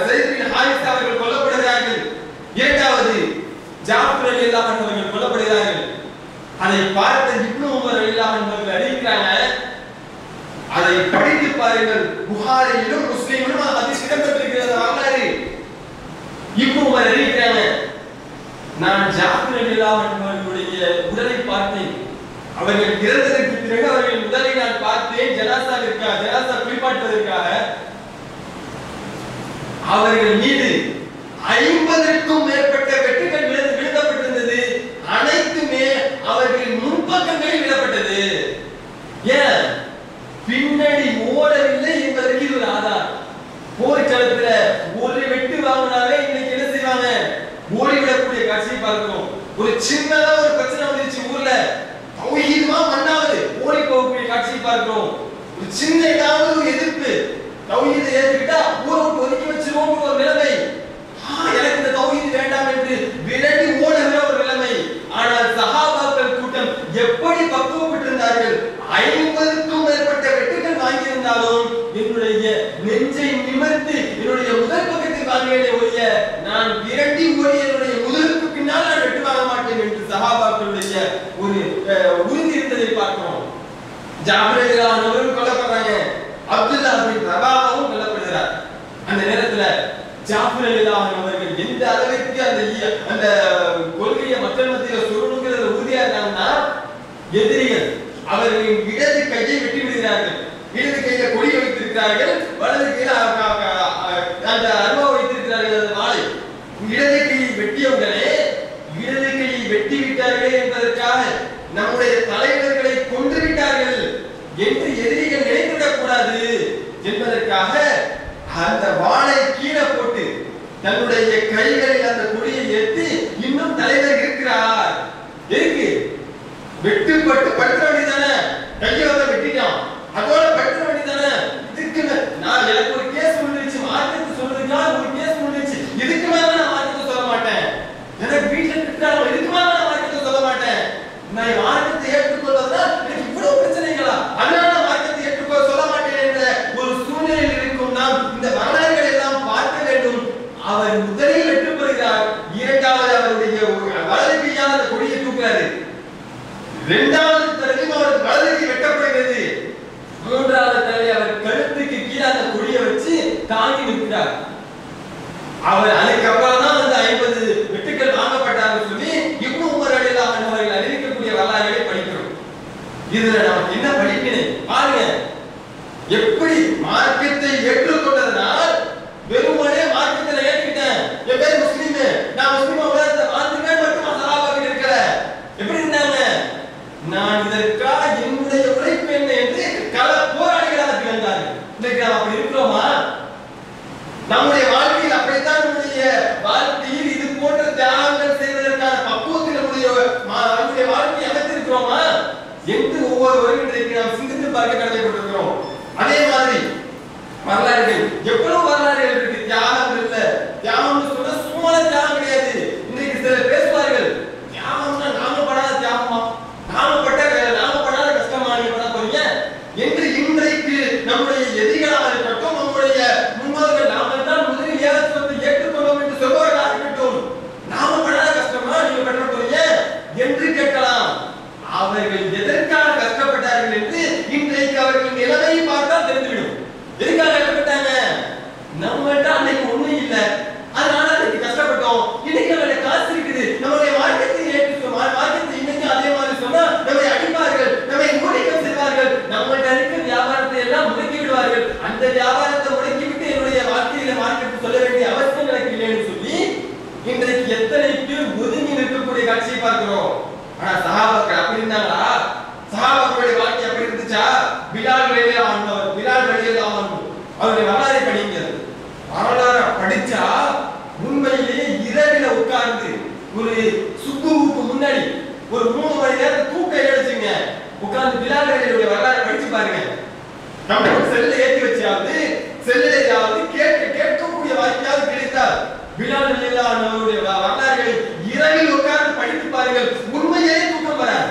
Speaker 2: ஸைத் பின் ஹாரிஸா அவர்கள் கொல்லப்படுகிறார்கள். இரண்டாவது ஜாஃபர் ரலியல்லாஹு அன்ஹு அவர்கள் கொல்லப்படுகிறார்கள். அதை பார்த்த இப்னு உமர் ரலியல்லாஹு அன்ஹு அவர்கள் அறிவிக்கிறாங்க, அதை படித்து பாருங்கள், புகாரியிலும் முஸ்லிமிலும் ஹதீஸ் இடம்பெற்றிருக்கிறது வரலாறு. இப்னு உமர் அறிவிக்கிறாங்க, நான் ஜாஃபர் ரலியல்லாஹு அன்ஹு அவர்களுடைய உடலை பார்த்தேன். அவர்கள் இறந்ததற்கு பிறகு அவர்களின் உடலை நான் பார்த்தேன். ஜனாசா குளிப்பாட்டுவதற்காக அவர்கள் மீது 50க்கும் மேற்பட்ட வெட்டுகள் விழுந்தப்பட்டிருந்தது. அனைத்துமே அவர்களின் முன்பக்கங்களில் விடப்பட்டது. ஏன் பின்னாடி ஓடவில்லை என்பதற்கு இது ஒரு ஆதாரம். போர்க்களத்துல ஒரு வெட்டு வாங்கினாலே இன்னைக்கு என்ன செய்வாங்க, ஓடிவிடக்கூடிய காட்சியை பார்க்கிறோம். ஒரு சின்னதா ஒரு பிரச்சனை வந்துருச்சு ஊர்ல, தௌஹீதுமா மண்ணாவது ஓடி போகக்கூடிய காட்சியை பார்க்கிறோம். ஒரு சின்ன ஏதாவது ஒரு எதிர்ப்பு, தௌஹீதை ஏத்துக்கிட்டா ஊரை விட்டு ஒதுக்கி வச்சிருவோம் ஒரு நிலைமை. எனக்கு இந்த தௌஹீது வேண்டாம் என்று விரட்டி ஓடுகிற ஒரு நிலைமை. ஆனால் சஹாபாக்கள் கூட்டம் எப்படி பக்குவப்பட்டிருந்தார்கள்? 50க்கும் மேற்பட்ட வெட்டுகள் வாங்கியிருந்தாலும் என்னுடைய நெஞ்சை நிமிர்ந்து என்னுடைய முதல் பக்கத்தில் வாங்கியதை ஒழிய நான் விரட்டி ஓடி என்னுடைய முதலுக்கு பின்னால் நான் வெட்டு வாங்க மாட்டேன் என்று சஹாபாக்களுடைய ஒரு உறுதி இருந்ததை பார்க்கிறோம். ஜாஃபர் ரலியல்லாஹு அன்ஹு அவர்கள் கொல்லப்படுறாங்க. அப்துல்லாஹ் பின் ரவாஹாவும் கொல்லப்படுகிறார். அந்த நேரத்துல ஜாஃபர் ரலியல்லாஹு அன்ஹு அவர்கள் எந்த அளவுக்கு அந்த கொள்கையை மக்கள் மத்தியில் சொல்லணுங்கிறத உறுதியா இருந்தாங்கன்னா எதிரிகள் அவர்களின் இடது கையை வெட்டி விடுகிறார்கள். இடது கையில கொடியை வைத்திருக்கிறார்கள், வலது கையில அந்த அருவாவை வைத்திருக்கிறார்கள். அந்த வாளை இடது கையை வெட்டியவுடனே இடது கையை வெட்டி விட்டார்களே என்பதற்காக நம்முடைய தலைவர்களை கொன்று விட்டார்கள் என்று எதிரிகள் நினைத்துவிடக் கூடாது என்பதற்காக அந்த வாளை கீழே போட்டு தன்னுடைய கைகளில் அந்த கொடியை ஏற்றி இன்னும் தலைவர் இருக்கிறார். எதுக்கு? வெட்டுப்பட்டு படுத்த வேண்டியதானே, கையை வெட்டிட்டான், அதோட படுத்த வேண்டியதானே. இதுக்கு நான் எனக்கு ஒரு கேஸ் முடிஞ்சிருச்சு, மார்க்கெட் சொல்றதுக்கா ஒரு கேஸ் முடிஞ்சிருச்சு, இதுக்கு மேல நான் மார்க்கெட் சொல்ல மாட்டேன். எனக்கு வீட்டுல திட்டாலும் இதுக்கு மேல நான் மார்க்கெட் சொல்ல மாட்டேன். நான் மார்க்கெட்டை ஏற்றுக்கொள்வதா எனக்கு இவ்வளவு பிரச்சனைகளா, அதனால நான் மார்க்கெட்டை ஏற்றுக்கொள்ள சொல்ல மாட்டேன் என்ற ஒரு சூழ்நிலையில் இருக்கும் நாம் இந்த வரலாறுகளை எல்லாம் பார்க்க வேண்டும். அவர் முதலில் வெட்டுப்படுகிறார், இரண்டாவது அவருடைய வலது கையால் அந்த கொடியை தூக்குறாரு, இரண்டாவது தடவையும் அவர் வலது கை வெட்டப்படுகிறது, மூன்றாவது தடவை அவர் கழுத்துக்கு கீழே அந்த கொடியை வச்சு தாங்கி நிற்கிறார். அவர் அதுக்கப்புறம் தான் வந்து 50 வெட்டுக்கள் வாங்கப்பட்டார்கள் சொல்லி இப்னு உமர் ரலியல்லாஹு அன்ஹு அவர்கள் அறிவிக்கக்கூடிய வரலாறுகளை படிக்கிறோம். இதுல நமக்கு என்ன படிப்பினை பாருங்க. எப்படி மார்க்கத்தை ஏற்றுக்கொண்டதனால் வெறுமனே மார்க்கத்தை ஏற்றுக்கிட்டேன், என் பேர் முஸ்லிம், நான் முஸ்லிம் உலகத்தை வாழ்ந்துட்டேன் மட்டும் சஹாபாக்கள் இருக்கல. எப்படி இருந்தாங்க? நான் இதற்காக என்னுடைய உழைப்பு என்ன என்று கள போராளிகளாக திகழ்ந்தார்கள். இன்னைக்கு நாம் அப்படி இருக்கிறோமா? நம்முடைய வாழ்க்கையில் அப்படித்தான் நம்முடைய வாழ்க்கையில் இது போன்ற தியாகங்கள் செய்வதற்கான பக்குவத்தில் நம்முடைய வாழ்க்கையை அமைத்திருக்கிறோமா என்று ஒவ்வொருவரும் இன்றைக்கு நாம் சிந்தித்து பார்க்க கடமைப்பட்டிருக்கிறோம். அதே மாதிரி வரலாறுகள், எவ்வளவு வரலாறுகள் இருக்கு. தியாகம் இல்ல, தியாகம் சொன்னா சும்மா தியாகம் கிடையாது. இன்னைக்கு சிலர் பேசுவார்கள், தியாகம்னா நாம படாத தியாகமா, நாம படாத கஷ்டமா நீங்க பண்ண போறீங்க என்று. இன்றைக்கு நம்முடைய எதிரிகளாக இருக்கட்டும், நம்முடைய முன்னோர்கள் நாம தான் முதலில் ஏகத்துவத்தை ஏற்றுக்கொண்டோம் என்று சொல்பவர்களாக இருக்கட்டும், நாம படாத கஷ்டமா நீங்க பண்ண போறீங்க என்று கேட்கலாம். அவர்கள் எதற்காக கஷ்டப்பட்டார்கள் என்று இன்றைக்கு அவர்கள் நிலைமையை பார்த்தால் தெரிந்துவிடும். எதுக்காக கஷ்டப்பட்டாங்க? நம்மகிட்ட அன்னைக்கு ஒண்ணும் இல்ல, அதனால அன்னைக்கு கஷ்டப்பட்டோம். இன்னைக்கு நம்மகிட்ட காசு இருக்குது, நம்முடைய மார்க்கத்தை ஏற்றுக்கொள்ளும், மார்க்கத்தை இன்னைக்கு அதே மாதிரி சொன்னா நம்மை அடிப்பார்கள், நம்மை மூடிக்கம் செய்வார்கள், நம்மகிட்ட இருக்க வியாபாரத்தை எல்லாம் முடக்கி விடுவார்கள். அந்த வியாபாரத்தை முடக்கிவிட்டு என்னுடைய வாழ்க்கையில மார்க்கெட் சொல்ல வேண்டிய அவசியம் எனக்கு இல்லைன்னு சொல்லி இன்றைக்கு எத்தனை பேர் ஒதுங்கி நிற்கக்கூடிய காட்சியை பார்க்கிறோம். ஆனா சஹாபாக்கள் அப்படி இருந்தாங்களா? சஹாபாக்களுடைய வாழ்க்கை அப்படி இருந்துச்சா? பிலால் ரலியல்லாஹு அன்ஹு அவருடைய வரலாறை படிங்க. வரலாறு படிச்சா உண்மையிலேயே இரவில உட்கார்ந்து ஒரு சுக்குவுக்கு முன்னாடி ஒரு 3 மணி நேரம் தூக்கம் எடுத்துங்க, உட்கார்ந்து பிலால் ரலியல்லாஹு வரலாறை படிச்சு பாருங்க. நம்ம செல்ல ஏற்றி வச்சாவது செல்லையாவது கேட்கக்கூடிய வாய்ப்பாவது கிடைத்தால் பிலால் ரலியல்லாஹு அன்ஹுடைய வரலாறுகளை இரவில் உட்கார்ந்து படித்து பாருங்கள். உண்மையிலேயே தூக்கம் வராது.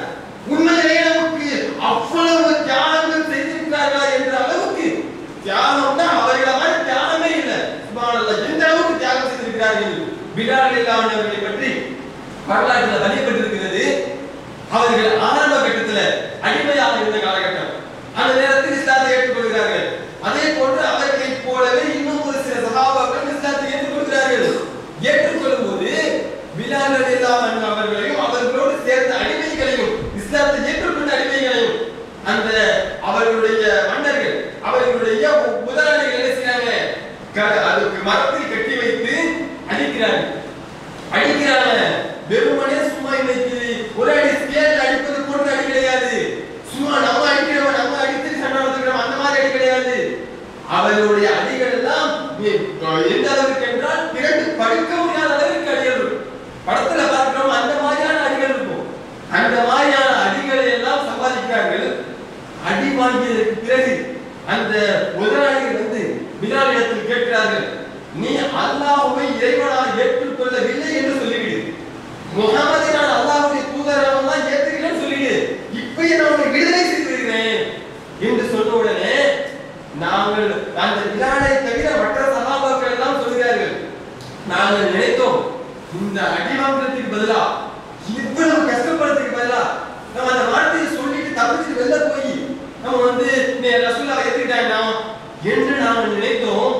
Speaker 2: உண்மையிலேயே நமக்கு அவ்வளவு தியாகங்கள் செய்திருக்கிறார்களா என்ற அளவுக்கு தியாகம்னா அவர்களால தியாகமே இல்லை. சுப்ஹானல்லாஹ், எந்த அளவுக்கு தியாகம் செய்திருக்கிறார்கள். பிலால் ரலியல்லாஹு அன்ஹு அவர்களை பற்றி வரலாற்றில் பதியப்பட்டிருக்கிறது. அவர்கள் ஆரம்ப கட்டத்தில் அடிமையாக இருந்த காலகட்டம், அந்த நேரத்தில் இஸ்லாத்தை ஏற்றுக்கொள்கிறார்கள். அதே போன்று அவர்களை போலவே இன்னும் ஒரு சில சஹாபாக்கள் இஸ்லாத்தை ஏற்றுக்கொள்கிறார்கள். ஏற்றுக்கொள்ளும் போது பிலால் ரலியல்லாஹு அன்ஹு அவர்களையும் அவர்களோடு சேர்ந்த அடிமைகளையும், இஸ்லாத்தை ஏற்றுக்கொண்ட அடிமைகளையும் அந்த அவர்களுடைய மன்னர்கள், அவர்களுடைய முதலாளிகள் என்ன செய்றாங்க? அதுக்கு மரத்தில் கட்டி வைத்து அடிக்கிறாங்க. வெறுமனே சும்மா இன்னைக்கு ஒரு அடி ஸ்கேல் அடிப்பது போன்ற அடி கிடையாது. சும்மா நம்ம அடிக்கிறோம், நம்ம அடித்து சண்டை வந்துக்கிறோம், அந்த மாதிரி அடி கிடையாது. அவர்களுடைய அடிகள் எல்லாம் எந்த அளவுக்கு என்றால் 2 படுக்க முடியாத அளவுக்கு அடிகள் இருக்கும். படத்துல பார்க்கிறோம், அந்த மாதிரியான அடிகள் இருக்கும். அந்த மாதிரியான அடிகளை எல்லாம் சம்பாதிக்கிறார்கள். அடி வாங்கியதற்கு பிறகு அந்த முதலாளிகள் வந்து பிலாலிடத்தில் கேட்கிறார்கள், நீ அல்லாஹ்வை இறைவனாக ஏற்றுக்கொள்ளவில்லை என்று சொல்லிவிடு, முஹம்மதை நான் அல்லாஹ்வுடைய தூதராக தான் ஏற்றுக்கிறேன்னு சொல்லிடு, இப்பயே நான் உன்னை விடுதலை செய்திருக்கிறேன் என்று சொன்ன உடனே நாங்கள் அந்த பிலாலை தவிர மற்ற சஹாபாக்கள் எல்லாம் சொல்கிறார்கள், நாங்கள் நினைத்தோம் இந்த அடி வாங்குறதுக்கு பதிலா இவ்வளவு கஷ்டப்படுறதுக்கு பதிலா நம்ம அந்த வார்த்தையை சொல்லிட்டு தப்பிச்சு வெளில போய் நம்ம வந்து ரசூலுல்லாஹ் ஏத்துக்கிட்டாங்க என்று நாங்கள் நினைத்தோம்.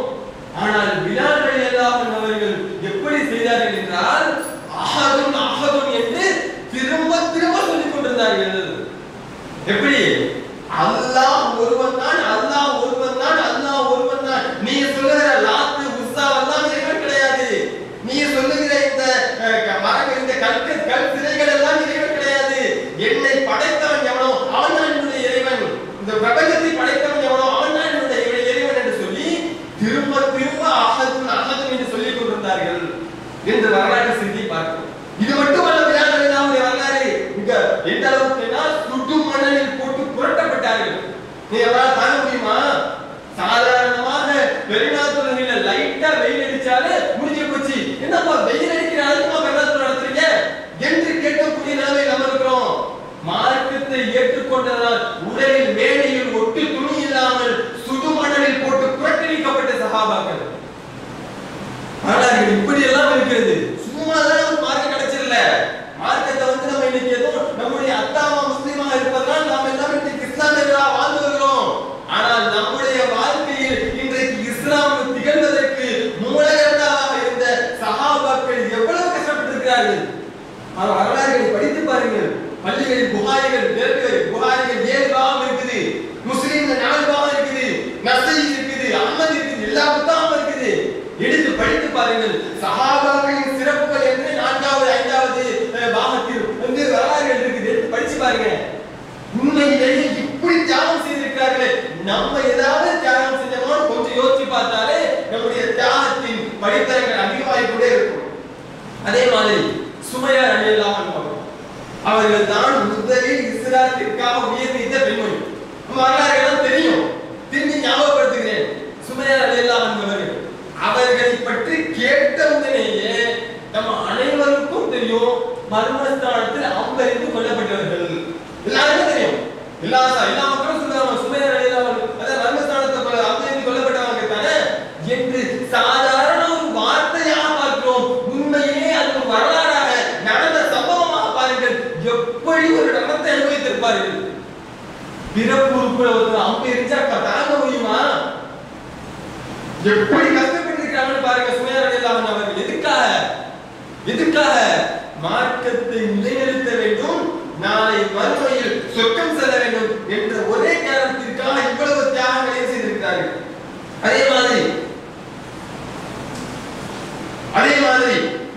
Speaker 2: ஆனால் பிலால் ரலியல்லாஹு அன்ஹு அவர்கள் எப்படி செய்தார்கள் என்றால் அஹதுன் அஹதுன் என்று திரும்ப திரும்ப சொல்லிக் கொண்டிருந்தார்கள். எப்படி? அல்லாஹ் ஒருவன் தான், அல்லாஹ் படைத்தவன் எவனோ அவன் தான் என்னுடைய இறைவன், இந்த பிரபஞ்சத்தை படைத்தவன் எவனோ அவன் தான் என்னுடைய இறைவன் என்று சொல்லி திரும்ப திரும்ப அஹதுன் அஹதுன் என்று சொல்லிக் கொண்டிருந்தார்கள் என்று வரலாற்று செய்தி பார்க்கிறோம். இது மட்டுமல்ல விளையாடுடைய வரலாறு மிக எந்த அளவுக்கு சுட்டு மணலில் போட்டு புரட்டப்பட்டார்கள். நீ எவ்வளவு தாங்க முடியுமா? சாதாரணமாக வெளிநாட்டுல லைட்டா வெயில் அடிச்சாலே முடிஞ்சு போச்சு, என்னப்பா வெயில் அடிக்கிற அளவுக்கு வெளிநாட்டு நடத்துறீங்க என்று கேட்கக்கூடிய நிலைமை நம்ம இருக்கிறோம். மார்க்கத்தை ஏற்றுக்கொண்டதால் உடலில் மேடையில் ஒட்டு துணி இல்லாமல் சுடு மணலில் போட்டு புரட்டளிக்கப்பட்ட சஹாபாக்கள் வரலாறுகள் இப்படி எல்லாம் இருக்கிறது. சும்மாதான் மார்க்கம் கிடைச்சிடல. மார்க்கத்தை நம்ம இன்னைக்கு ஏதோ நம்முடைய அத்தாமா முஸ்லிமா இருப்பதால் நாம் எல்லாம் இன்னைக்கு இஸ்லாமியர்களா வாழ்ந்து வருகிறோம். ஆனால் நம்முடைய வாழ்க்கையில் இன்றைக்கு இஸ்லாம் திகழ்வதற்கு மூலகர்த்தாவாக இருந்த சஹாபாக்கள் எவ்வளவு கஷ்டப்பட்டிருக்கிறார்கள். வரலாறுகளை படித்து பாருங்கள். பள்ளிகளில் புகாரிகள் 7 பாகம் இருக்குது, முஸ்லிம்ல 4 பாகம் இருக்குது, நஸீ இருக்குது, அஹ்மத் இருக்குது, எல்லா புத்தகமும் இருக்குது. எடுத்து படித்து பாருங்கள். சஹாபாக்களின் சிறப்புகள் என்று 4வது 5வது பாகத்தில் வரலாறுகள் இருக்குது. எடுத்து படிச்சு பாருங்க. உண்மையிலேயே இப்படி தியாகம் செய்திருக்கிறார்களே, நம்ம ஏதாவது தியாகம் செஞ்சோமோ கொஞ்சம் யோசிச்சு பார்த்தாலே நம்முடைய தியாகத்தின் படித்தரங்கள் அதிகமாகிக்கொண்டே இருக்கும். அதே மாதிரி சுமையா ரலியல்லாஹு அன்ஹா அவர்கள் தான் முதலில் இஸ்லாத்திற்காக உயிர் நீத்த பெண்மணி. வரலாறுகள் தெரியும், திரும்பி ஞாபகப்படுத்துகிறேன். சுமையா ரலியல்லாஹு அன்ஹா அவர்களை பற்றி கேட்ட உடனேயே நம்ம அனைவருக்கும் தெரியும், மர்மஸ்தானத்தில் அம்பெறிந்து கொல்லப்பட்டவர்கள் எல்லாருக்கும் தெரியும். எல்லா மக்களும் சொல்றாங்க சுமையா ரலியல்லாஹு அன்ஹா மர்மஸ்தானத்தில் அம்பெறிந்து கொல்லப்பட்டவங்க தானே என்று சாதாரண ஒரு வார்த்தையாக பார்க்கிறோம். உண்மையிலே அது ஒரு வரலாறாக நடந்த சம்பவமாக பாருங்கள். எப்படி ஒரு நடனத்தை அனுபவித்திருப்பார்கள். பிறப்புறுப்புல ஒரு அம்பெறிஞ்சா தாங்க முடியுமா? எப்படி கஷ்டப்பட்டிருக்கிறாங்கன்னு பாருங்க சுமையா ரலியல்லாஹு அன்ஹா அவர்கள். எதுக்காக மார்க்கத்தை நிலைநிறுத்த வேண்டும், நாளை மறுமையில் சொர்க்கம் செல்ல வேண்டும் என்ற ஒரே காரணத்திற்காக இவ்வளவு தியாகங்களை செய்திருக்கிறார்கள். அதே மாதிரி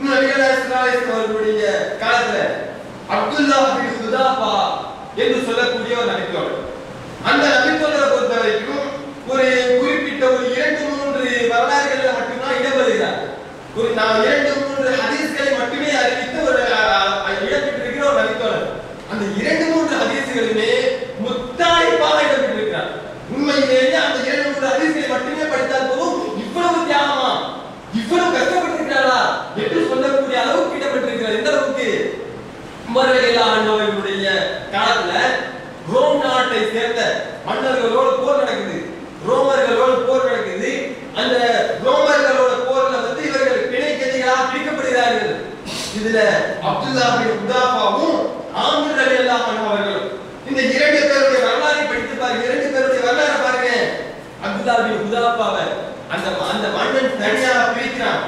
Speaker 2: நபிகள் ஸல்லல்லாஹு அலைஹி வஸல்லம் அவர்களுடைய காலத்துல அப்துல்லாஹ் பின் ஹுதாஃபா என்று சொல்லக்கூடிய ஒரு நபித்தோழர். அந்த நபித்தோழரை பொறுத்த வரைக்கும் ஒரு குறிப்பிட்ட ஒரு 2-3 வரலாறுகளில் மட்டும்தான் இடம்பெறுகிறார். ஒரு 2-3 ஹதீஸ்களை மட்டுமே அறிவித்து ஒரு இடம்பெற்றிருக்கிற ஒரு நபித்தோழர். அந்த 2-3 ஹதீஸ்களுமே முத்தாய்ப்பாக இடம்பெற்றிருக்கிறார். உண்மையிலேயே அந்த 2-3 ஹதீஸ்களை மட்டுமே படித்தால் போதும் இவ்வளவு தியாகமா, இவ்வளவு கஷ்டப்பட்டிருக்கிறாரா என்று சொல்லக்கூடிய அளவுக்கு இடம்பெற்றிருக்கிறார். எந்த அளவுக்கு? உமர் ரலியல்லாஹு அன்ஹு அவர்களுடைய காலத்துல ரோம் நாட்டை சேர்ந்த மன்னர்களோடு போர் நடக்குது. ரோமர்களோடு போர் நடக்குது. அந்த ரோமர்களோட போர்ல இவர்கள் பிணைக்கைதிகளாக பிடிக்கப்படுகிறார்கள். இதுல அப்துல்லாஹ் பின் ஹுதாஃபாவும் ஆமிர் ரலியல்லாஹு அன்ஹு அவர்களும் இந்த 2 பேருடைய வரலாறை படித்து பாருங்க. 2 பேருடைய வரலாறை பாருங்க. அப்துல்லாஹ் பின் ஹுதாஃபாவை அந்த மன்னன் தனியாக பிரிக்கிறான்.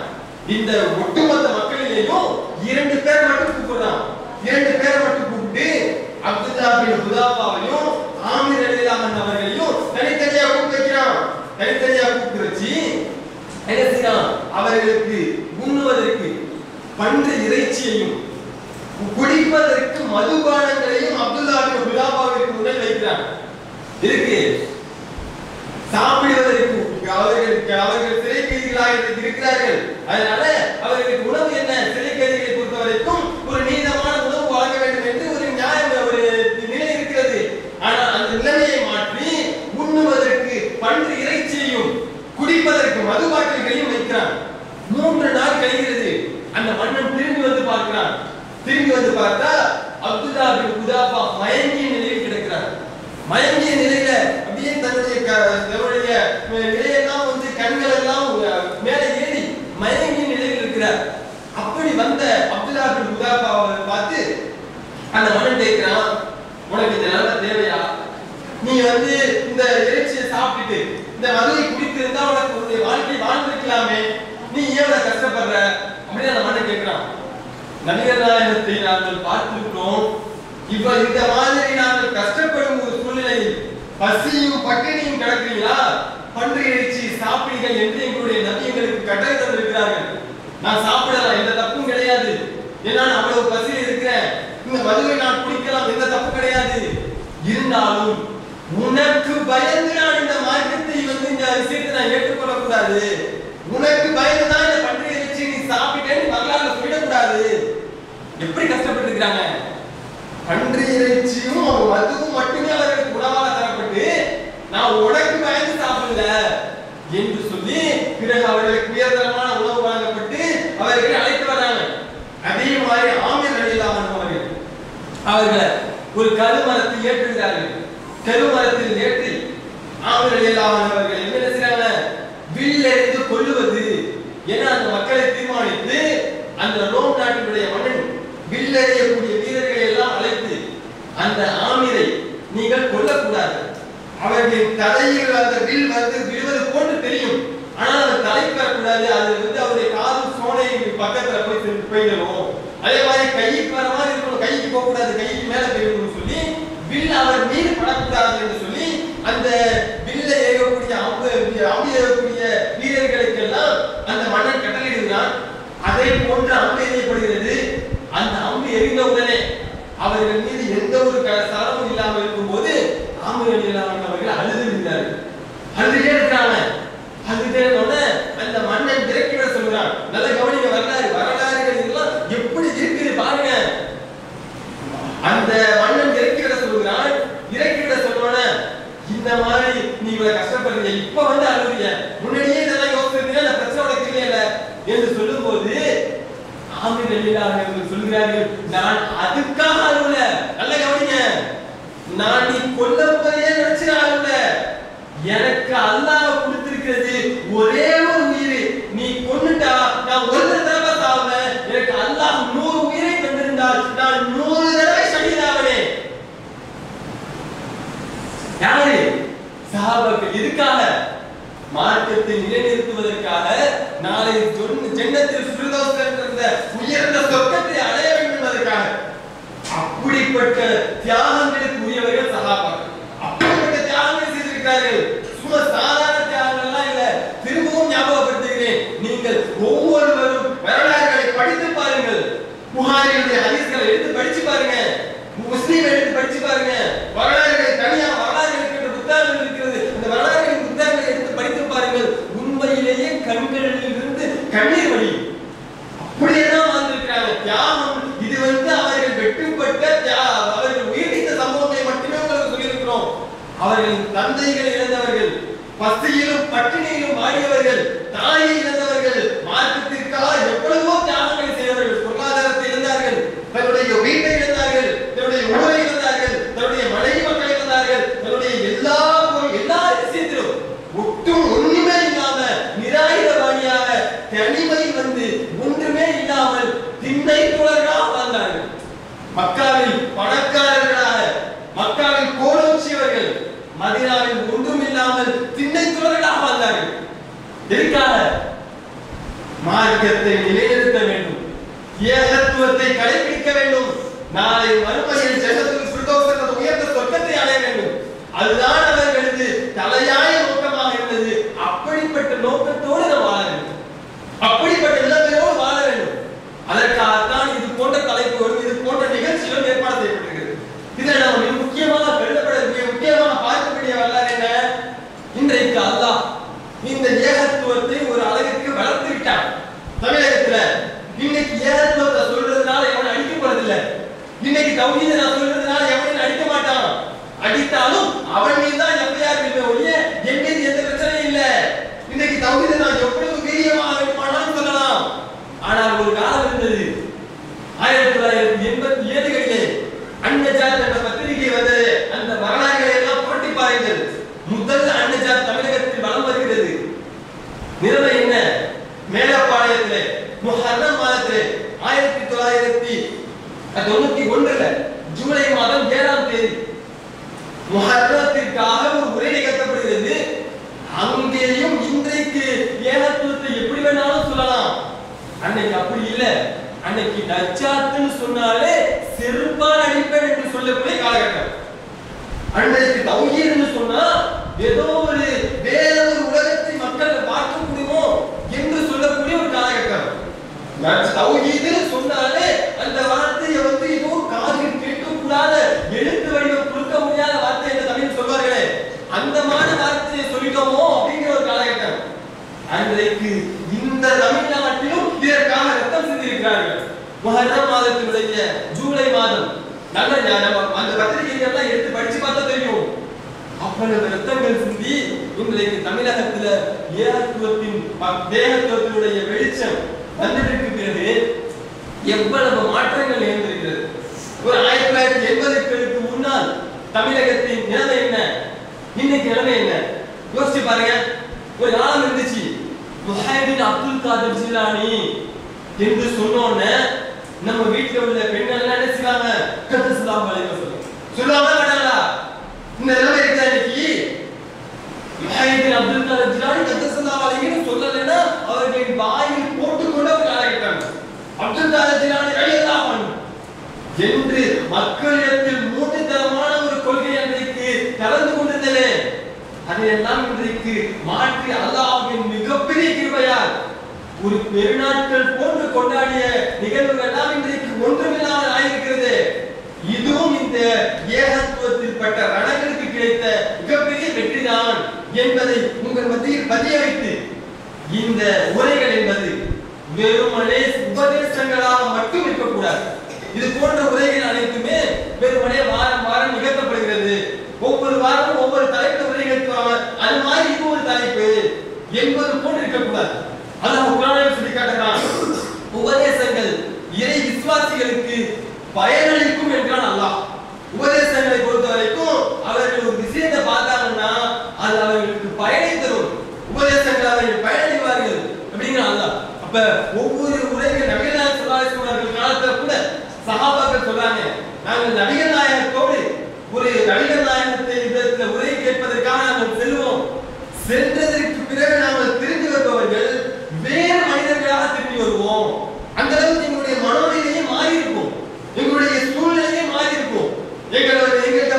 Speaker 2: இந்த ஒட்டுமொத்த மக்களிலேயும் 2 பேர் மட்டும் கூப்பிடுறான். 2 பேரை மட்டும் கூப்பிட்டு அப்துல்லாஹ் பின் ஹுதாஃபாவையும் ஆமிர் ரலியல்லாஹு அன்ஹு அவர்களையும் தனித்தனியாக கூப்பிட்டு வைக்கிறான். தனித்தனியாக கூப்பிட்டு வச்சு என்ன செய்யறான்? அவர்களுக்கு உண்ணுவதற்கு பன்றி இறைச்சியையும் குடிப்பதற்கு மதுபானங்களையும் அப்துல்லாஹ் பின் ஹுதாஃபாவிற்கு முன்னால் வைக்கிறான். இருக்கு சாப்பிடுவதற்கு அவர்கள் சிறை கைதிகளாக இருக்கிறார்கள். அதனால அவர்களுக்கு உணவு என்ன? சிறை கைதிகளை பொறுத்த வரைக்கும் ஒரு நீதமான உணவு வழங்க வேண்டும் என்று ஒரு நியாயம், ஒரு நிலை இருக்கிறது. ஆனால் அந்த நிலைமையை மாற்றி உண்ணுவதற்கு பன்றி இறைச்சியையும் குடிப்பதற்கு மது பாட்டில்களையும் வைக்கிறான். 3 நாள் கழிகிறது. அந்த மன்னன் திரும்பி வந்து பார்க்கிறான். திரும்பி வந்து பார்த்தா அப்துல்லாஹ் பின் ஹுதாஃபா மயங்கிய நிலையில் கிடக்கிறார். மயங்கிய நிலையில அப்படியே தன்னுடைய நிலையெல்லாம் கண்கள் எல்லாம் மேலே ஏறி மயங்கிய நிலையில் இருக்கிறார். அப்படி வந்த அப்துல்லாஹ் பின் ஹுதாஃபாவை பார்த்து அந்த மன்னன் கேட்கிறான், உனக்கு இந்த நிலைமை தேவையா? நீ இந்த இறைச்சியை சாப்பிட்டுட்டு இந்த மதுவை குடித்திருந்தா உனக்கு உன்னுடைய வாழ்க்கை வாழ்ந்திருக்கலாமே, நீ ஏன் கஷ்டப்படுற அப்படின்னு அந்த மன்னன் கேட்கிறான். நபிகள் நாயகத்தை நாங்கள் பார்த்திருக்கிறோம். இந்த மாதிரி நாங்கள் கஷ்டப்படும் ஒரு சூழ்நிலையில் பசியும் பட்டினியும் கிடக்கிறீங்களா, பன்றி இறைச்சி சாப்பிடுங்கள் என்று எங்களுடைய நபி எங்களுக்கு கட்டளை தந்திருக்கிறார்கள். நான் சாப்பிடலாம், எந்த தப்பும் கிடையாது. ஏன்னா அவ்வளவு பசியில் இருக்கிறேன். இந்த மதுவை நான் குடிக்கலாம், எந்த தப்பு கிடையாது. இருந்தாலும் உனக்கு பயந்து நான் இந்த மார்க்கத்தை இந்த விஷயத்தை நான் ஏற்றுக்கொள்ள கூடாது. உனக்கு பயந்து தான் இந்த பன்றியை வச்சு நீ சாப்பிட்டேன்னு வரலாறு சொல்லிடக்கூடாது. எப்படி கஷ்டப்பட்டு இருக்கிறாங்க. பன்றி இறைச்சியும் மதுவும் மட்டுமே அவர்களுக்கு உணவாக தரப்பட்டு நான் உனக்கு பயந்து சாப்பிடல என்று சொல்லி பிறகு அவர்களுக்கு உயர்தரமான உணவு வழங்கப்பட்டு அவர்களை அழைத்து வராங்க. அதே மாதிரி ஆமீர் ரலியல்லாஹு அன்ஹு அவர்களை ஒரு கருமரத்தில் ஏற்றுகிறார்கள். கருமரத்தில் ஏற்றி ஆமீர் ரலியல்லாஹு அன்ஹு அவர்கள் என்ன செய்றாங்க, வில்லெறிந்து கொல்லுவது என அந்த மக்களை தீர்மானித்து அந்த ரோம் நாட்டினுடைய மன்னன் வில்லெறியக்கூடிய வீரர்களை எல்லாம் அழைத்து அந்த ஆமீரை நீங்கள் கொல்லக்கூடாது, அவர்களின் தலையில் அந்த வில் விழுவது போன்று தெரியும், ஆனால் அந்த தலைக்கு வரக்கூடாது, அது அவருடைய காது சோனை பக்கத்துல போயிடணும், அதே மாதிரி கைக்கு வர மாதிரி இருக்கணும், கைக்கு போக கூடாது, கைக்கு மேல போயிடணும்னு சொல்லி வில் அவர் மீது படக்கூடாது என்று சொல்லி அந்த வில்லை ஏகக்கூடிய அம்பு ஏகக்கூடிய வீரர்களுக்கெல்லாம் அந்த மன்னன் கட்டளையிடுகிறான். அதே போன்று அம்பு எறியப்படுகிறது. அந்த அம்பு எறிந்த உடனே அவர்கள் மீது எந்த ஒரு சலனமும் இல்லாமல் இருக்கும் போது ஆமீர் ரலியல்லாஹு அன்ஹு அவர்கள் அழுது விடுகிறார்கள். அழுதுட்டே இருக்காங்க. அழுதுட்டே அந்த மன்னன் இறக்கிவிட சொல்கிறான். நல்ல கவனிங்க, வரலாறுகள் எல்லாம் எப்படி இருக்குது பாருங்க. அந்த மன்னன் இறக்கிவிட சொல்கிறான். இறக்கிவிட சொன்னோட இந்த மாதிரி நீ இவ்வளவு கஷ்டப்படுறீங்க, இப்ப அழுகுறீங்க, முன்னாடியே இதெல்லாம் யோசிச்சிருந்தீங்க, அந்த பிரச்சனை உனக்கு தெரியல என்று சொல்லும் போது ஆமீர் ரலியல்லாஹு அன்ஹு சொல்கிறார்கள், நான் அதுக்காக அழுவல, நல்ல கவனிங்க, நான் நீ கொல்ல போறே நினைச்சு அழுவல, எனக்கு அல்லாஹ் கொடுத்திருக்கிறது ஒரே ஒரு உயிர், நீ கொன்னுட்டா நான் ஒரு தடவை சாவேன், எனக்கு அல்லாஹ் 100 உயிரை தந்திருந்தால் நான் 100 தடவை ஷஹீதாவேன். யாரு? சஹாபாக்கள். எதுக்காக? மார்க்கத்தை நிலைநிறுத்துவதற்காக, நாளை ஜன்னத்தில் ஃபிர்தௌஸ் என்ற உயர்ந்த சொர்க்கத்தை அடைய வேண்டும் என்பதற்காக. அப்படிப்பட்ட தியாகங்களுக்கு உரியவர்கள் சஹாபாக்கள். அப்படிப்பட்ட தியாகங்களை செய்திருக்கிறார்கள். சும்மா சாதாரண தியாகங்கள்லாம் இல்ல. திரும்பவும் ஞாபகப்படுத்துகிறேன், நீங்கள் ஒவ்வொருவரும் வரலாறுகளை படித்து பாருங்கள். புகாரியுடைய ஹதீஸ்களை எடுத்து படிச்சு பாருங்க, முஸ்லிம் எடுத்து படிச்சு பாருங்க, வரலாறுகளை தனியா வரலாறுகளுக்கு என்ற புத்தகங்கள் இருக்கிறது, அந்த வரலாறுகளின் புத்தகங்களை எடுத்து படித்து பாருங்கள். உண்மையிலேயே கண்களில் இருந்து கண்ணீர் வடியும். அப்படியேதான் வாழ்ந்திருக்கிறாங்க. தியாகம் இது அவர்கள் வெட்டுப்பட்ட அவர்கள் உயிரிழந்த சம்பவங்களை மட்டுமே உங்களுக்கு சொல்லியிருக்கிறோம். அவர்களின் தந்தைகளை இழந்தவர்கள், பசியிலும் பட்டினியிலும் வாடியவர்கள், தாயை இழந்தவர்கள், மார்க்கத்திற்காக எவ்வளவோ தியாகங்களை செய்தவர்கள், பொருளாதாரத்தை இழந்தார்கள், தன்னுடைய வீட்டை இழந்தார்கள், தன்னுடைய ஊரை இழந்தார்கள், தன்னுடைய மனைவி மக்களை இழந்தார்கள், தன்னுடைய எல்லா விஷயத்திலும் ஒட்டும் ஒண்ணுமே இல்லாம நிராயுதபாணியாக தனிமை ஒன்றுமே இல்லாமல் திண்ணை தோழர்களாக வாழ்ந்தார்கள். மக்காவில் பணக்காரர்களாக, மக்காவில் கோலோச்சியவர்கள், மதீனாவில் ஒன்றும் இல்லாமல் திண்ணை தோழர்களாக வாழ்ந்தார்கள். எதற்காக? மார்க்கத்தை நிலைநிறுத்த வேண்டும், ஏகத்துவத்தை கடைபிடிக்க வேண்டும், நாளை மறுமையில் ஜன்னத்துல் ஃபிர்தௌஸ் என்ற உயர்ந்த சொர்க்கத்தை அடைய வேண்டும். அதுதான் அவர்களது தலையாய நோக்கமாக இருந்தது. அப்படிப்பட்ட நோக்கத்தோடு நாம் வாழ வேண்டும், அப்படிப்பட்ட நிலைமையோடு வாழ வேண்டும். அதற்காகத்தான் இது போன்ற தலைப்புகளும் இது போன்ற நிகழ்ச்சிகளும் ஏற்பாடு செய்யப்பட்டிருக்கிறது. இதில் நாம் மிக முக்கியமாக முக்கியமாக பார்க்கக்கூடிய வரலாறு என்ன? இன்றைக்கு அல்லாஹ் இந்த ஏகத்துவத்தை ஒரு அளவிற்கு வளர்த்து விட்டான். தமிழகத்துல இன்னைக்கு ஏகத்துவத்தை சொல்றதுனால எவன் அடிக்கப்படுறதில்லை. இன்னைக்கு தௌஹீதை நான் சொல்றதுனால எவனையும் அடிக்க மாட்டான். அடித்தாலும் அவன் மீது தான் எஃப்ஐஆர் ஒழிய என் மீது எந்த பிரச்சனையும் இல்லை. இன்னைக்கு தௌஹீதை நான் எவ்வளவு வீரியமாக வேண்டுமானாலும் சொல்லலாம். ஆனால் ஒரு காலம் இருந்தது, 1987களிலே அன்னஜாத் என்ற பத்திரிகை வந்தது. அந்த வரலாறுகளை எல்லாம் புரட்டி பாருங்கள். முதல் அன்னஜாத் தமிழகத்தில் வலம் வருகிறது. நிலைமை என்ன? மேலப்பாளையத்திலே முஹர்ரம் மாதத்திலே 1991 ஜூலை மாதம் 7ஆம் தேதி முஹர்ரத்திற்காக ஒரு உரை நிகழ்த்தப்படுகிறது. அங்கேயும் இன்றைக்கு ஏகத்துவத்தை எப்படி வேணாலும் சொல்லலாம். அன்னைக்கு அப்படி இல்லை. அன்னைக்கு நஜாத்னு சொன்னாலே செருப்பால் அடிப்பேன் என்று சொல்லக்கூடிய காலகட்டம். அன்னைக்கு தௌஹீத்னு சொன்னா ஏதோ ஒரு வேற ஒரு உலகத்தை மக்கள் பார்க்க முடியுமோ என்று சொல்லக்கூடிய ஒரு காலகட்டம். தௌஹீத்னு சொன்னாலே அந்த வார்த்தையை ஏதோ காது அந்த பத்திரிகைகள் எல்லாம் எடுத்து படிச்சு பார்த்தா தெரியும். அவ்வளவு ரத்தங்கள் சிந்தி இன்றைக்கு தமிழகத்துல ஏகத்துவத்தின் தேகத்துவத்தினுடைய வெளிச்சம் வந்ததற்கு பிறகு எவ்வளவு மாற்றங்கள் நிகழ்ந்திருக்கிறது. ஒரு 1980களுக்கு முன்னால் தமிழகத்தின் நிலைமை என்ன, இன்னைக்கு நிலைமை என்ன யோசிச்சு பாருங்க. ஒரு காலம் இருந்துச்சு, முஹைதீன் அப்துல் காதர் ஜிலானி என்று சொன்னோன்னு நம்ம வீட்டுல உள்ள பெண்கள் எல்லாம் என்ன செய்வாங்க, கத்தஸ்லாம் வலைக்கு சொல்லுவாங்க மாட்டாங்களா? இந்த நிலைமை இருக்கா இன்னைக்கு? முஹைதீன் அப்துல் காதர் ஜிலானி கத்தஸ்லாம் வலைக்கு சொல்லலைன்னா அவர்களின் வாயில் போட்டுக்கொண்டு அவர் காலகட்டாங்க. அப்துல் காதர் ஜிலானி ரலியல்லாஹு அன்ஹு என்று மக்களிடத்தில் மூட்டுத்தனமான ஒரு கொள்கை அன்றைக்கு கலந்து கொண்டிருந்தது. அதையெல்லாம் இன்றைக்கு மாற்றி அல்லாஹ்வின் மிகப்பெரிய கிருபையால் ஒரு பெருநாட்கள் போன்று கொண்டாடிய நிகழ்வுகள் எல்லாம் இன்றைக்கு ஒன்றுமில்லாமல் ஆயிருக்கிறது. இதுவும் இந்த ஏகத்துவத்தில் பட்ட ரணங்களுக்கு கிடைத்த மிகப்பெரிய வெற்றிதான் என்பதை உங்கள் மத்தியில் பதிய வைத்து, இந்த உரைகள் என்பது வெறுமனே உபதேசங்களாக மட்டும் இருக்கக்கூடாது. இது போன்ற உரைகள் அனைத்துமே வெறுமனே வாரம் வாரம் நிகழ்த்தப்படுகிறது. ஒவ்வொரு வாரமும் ஒவ்வொரு தலைப்பு உரை நிகழ்த்துவாங்க. அது மாதிரி இது ஒரு தலைப்பு என்பது போன்று இருக்கக்கூடாது. அல்லாஹ் குர்ஆனில் சொல்லி காட்டுகிறான், உபதேசங்கள் இறை விசுவாசிகளுக்கு பயனளிக்கும் என்றான் அல்லாஹ். உபதேசங்களை பொறுத்த வரைக்கும் அவர்கள் ஒரு விஷயத்தை பார்த்தாங்கன்னா அது அவர்களுக்கு பயனை தரும். உபதேசங்கள் அவர்கள் பயனடைவார்கள் அப்படிங்கிற அல்லாஹ். அப்ப ஒவ்வொரு உரைகள் நபிகள் நாயகம் ஸல்லல்லாஹு அலைஹி வஸல்லம் அவர்கள் காலத்துல கூட சஹாபாக்கள் சொல்றாங்க, நாங்கள் நபிகள் நாயகத்தோடு ஒரு நபிகள் நாயகத்தை இடத்துல உரை கேட்பதற்காக நாங்கள் செல்வோம். சென்றதற்கு பிறகு நாங்கள் திரும்பி வருபவர்கள் வேறு மனிதர்களாக திரும்பி வருவோம். அந்த அளவுக்கு எங்களுடைய மனோநிலையே மாறி இருக்கும், எங்களுடைய சூழ்நிலையே மாறி இருக்கும், எங்கள்கிட்ட